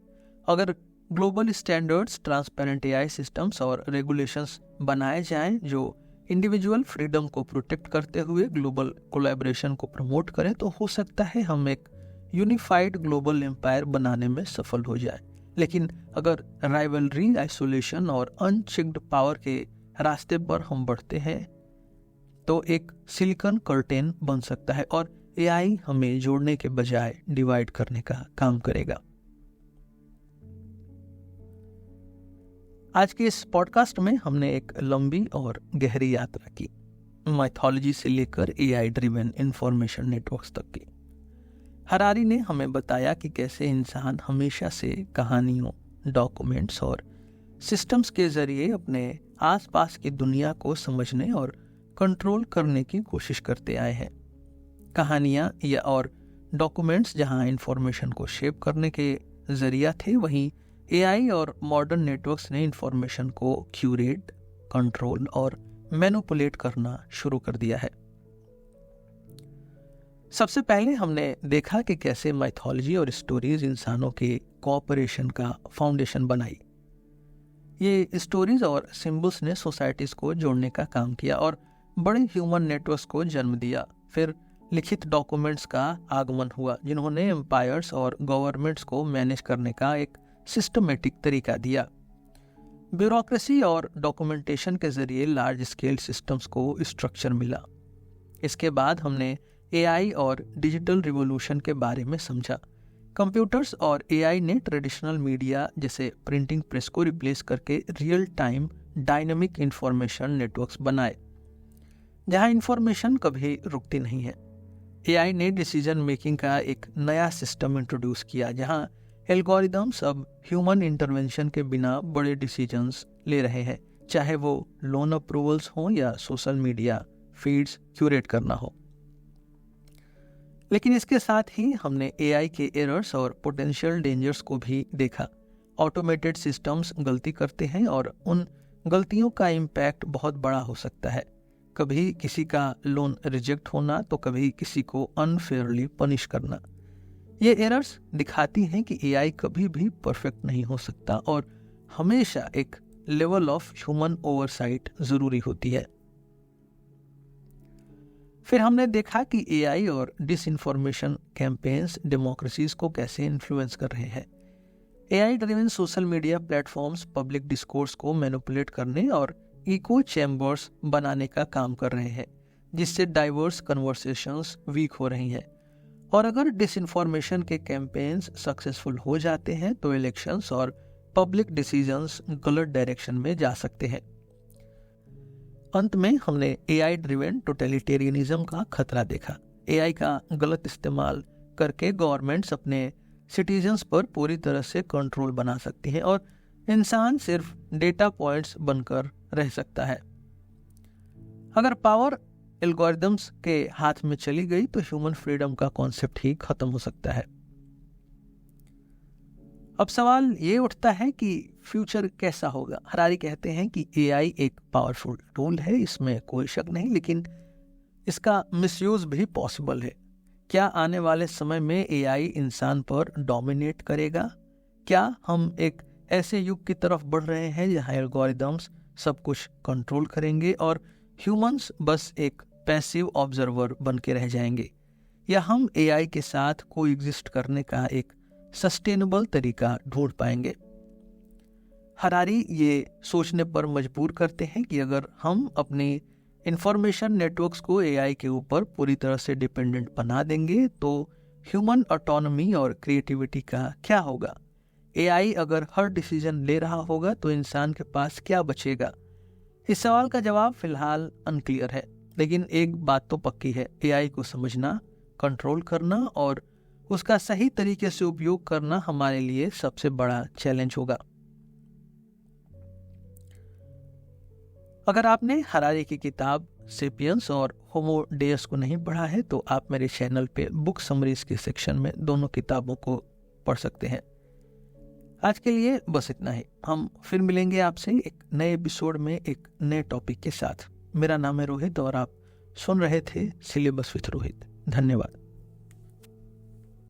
अगर global standards, transparent AI systems और रेगुलेशंस बनाए जाएं जो इंडिविजुअल फ्रीडम को प्रोटेक्ट करते हुए ग्लोबल कोलैबोरेशन को प्रमोट करें, तो हो सकता है हम एक यूनिफाइड ग्लोबल एम्पायर बनाने में सफल हो जाए। लेकिन अगर राइवलरी, आइसोलेशन और अनचेक्ड पावर के रास्ते पर हम बढ़ते हैं तो एक सिलिकॉन कर्टेन बन सकता है और एआई हमें जोड़ने के बजाय डिवाइड करने का काम करेगा। आज के इस पॉडकास्ट में हमने एक लंबी और गहरी यात्रा की, माइथोलॉजी से लेकर एआई ड्रिवन इंफॉर्मेशन नेटवर्क्स तक की। हरारी ने हमें बताया कि कैसे इंसान हमेशा से कहानियों, डॉक्यूमेंट्स और सिस्टम्स के जरिए अपने आसपास की दुनिया को समझने और कंट्रोल करने की कोशिश करते आए हैं। कहानियाँ या और डॉक्यूमेंट्स जहाँ इंफॉर्मेशन को शेप करने के जरिया थे, वहीं एआई और मॉडर्न नेटवर्क्स ने इंफॉर्मेशन को क्यूरेट, कंट्रोल और मैनिपुलेट करना शुरू कर दिया है। सबसे पहले हमने देखा कि कैसे माइथोलॉजी और स्टोरीज इंसानों के कोऑपरेशन का फाउंडेशन बनाई। ये स्टोरीज और सिंबल्स ने सोसाइटीज को जोड़ने का काम किया और बड़े ह्यूमन नेटवर्क्स को जन्म दिया। फिर लिखित डॉक्यूमेंट्स का आगमन हुआ जिन्होंने एम्पायर्स और गवर्नमेंट्स को मैनेज करने का एक सिस्टमेटिक तरीका दिया। ब्यूरोक्रेसी और डॉक्यूमेंटेशन के जरिए लार्ज स्केल सिस्टम्स को स्ट्रक्चर मिला। इसके बाद हमने एआई और डिजिटल रिवॉल्यूशन के बारे में समझा, कंप्यूटर्स और एआई ने ट्रेडिशनल मीडिया जैसे प्रिंटिंग प्रेस को रिप्लेस करके real time dynamic information networks बनाए, जहां इंफॉर्मेशन कभी रुकती नहीं है। एआई ने डिसीजन मेकिंग का एक नया सिस्टम इंट्रोड्यूस किया, जहां एल्गोरिदम्स अब ह्यूमन इंटरवेंशन के बिना बड़े डिसीजंस ले रहे हैं, चाहे वो लोन अप्रूवल्स हो या सोशल मीडिया फीड्स क्यूरेट करना हो। लेकिन इसके साथ ही हमने एआई के एरर्स और पोटेंशियल डेंजर्स को भी देखा। ऑटोमेटेड सिस्टम्स गलती करते हैं और उन गलतियों का इम्पैक्ट बहुत बड़ा हो सकता है। कभी किसी का लोन रिजेक्ट होना तो कभी किसी को अनफेयरली पनिश करना। ये एरर्स दिखाती हैं कि एआई कभी भी परफेक्ट नहीं हो सकता और हमेशा एक लेवल ऑफ ह्यूमन ओवरसाइट जरूरी होती है। फिर हमने देखा कि एआई और डिसइंफॉर्मेशन कैंपेन्स डेमोक्रेसीज को कैसे इन्फ्लुएंस कर रहे हैं। AI driven social media platforms public discourse को मैनिपुलेट करने और इको चैम्बर्स बनाने का काम कर रहे हैं, जिससे डाइवर्स कन्वर्सेशंस वीक हो रही हैं। और अगर डिसइंफॉर्मेशन के कैंपेन्स सक्सेसफुल हो जाते हैं तो इलेक्शंस और पब्लिक डिसीजंस गलत डायरेक्शन में जा सकते हैं। अंत में हमने एआई ड्रिवन टोटलिटेरियनिज्म का खतरा देखा। एआई का गलत इस्तेमाल करके गवर्नमेंट्स अपने सिटीजन्स पर पूरी तरह से कंट्रोल बना सकती हैं और इंसान सिर्फ डेटा पॉइंट्स बनकर रह सकता है। अगर पावर एल्गोरिदम्स के हाथ में चली गई तो ह्यूमन फ्रीडम का कॉन्सेप्ट ही खत्म हो सकता है। अब सवाल ये उठता है कि फ्यूचर कैसा होगा। हरारी कहते हैं कि एआई एक पावरफुल टूल है, इसमें कोई शक नहीं, लेकिन इसका मिसयूज भी पॉसिबल है। क्या आने वाले समय में एआई इंसान पर डोमिनेट करेगा? क्या हम एक ऐसे युग की तरफ बढ़ रहे हैं जहां एल्गोरिदम्स सब कुछ कंट्रोल करेंगे और ह्यूमंस बस एक पैसिव ऑब्जर्वर बन के रह जाएंगे? या हम एआई के साथ कोएग्जिस्ट करने का एक सस्टेनेबल तरीका ढूंढ पाएंगे? हरारी ये सोचने पर मजबूर करते हैं कि अगर हम अपनी इंफॉर्मेशन नेटवर्क्स को एआई के ऊपर पूरी तरह से डिपेंडेंट बना देंगे तो ह्यूमन ऑटोनॉमी और क्रिएटिविटी का क्या होगा? एआई अगर हर डिसीजन ले रहा होगा तो इंसान के पास क्या बचेगा? इस सवाल का जवाब फिलहाल अनक्लियर है, लेकिन एक बात तो पक्की है, एआई को समझना, कंट्रोल करना और उसका सही तरीके से उपयोग करना हमारे लिए सबसे बड़ा चैलेंज होगा। अगर आपने हरारी की किताब सेपियंस और होमो डेयस को नहीं पढ़ा है तो आप मेरे चैनल पे बुक समरीज के सेक्शन में दोनों किताबों को पढ़ सकते हैं। आज के लिए बस इतना ही। हम फिर मिलेंगे आपसे एक नए एपिसोड में एक नए टॉपिक के साथ। मेरा नाम है रोहित और आप सुन रहे थे सिलेबस विद रोहित। धन्यवाद।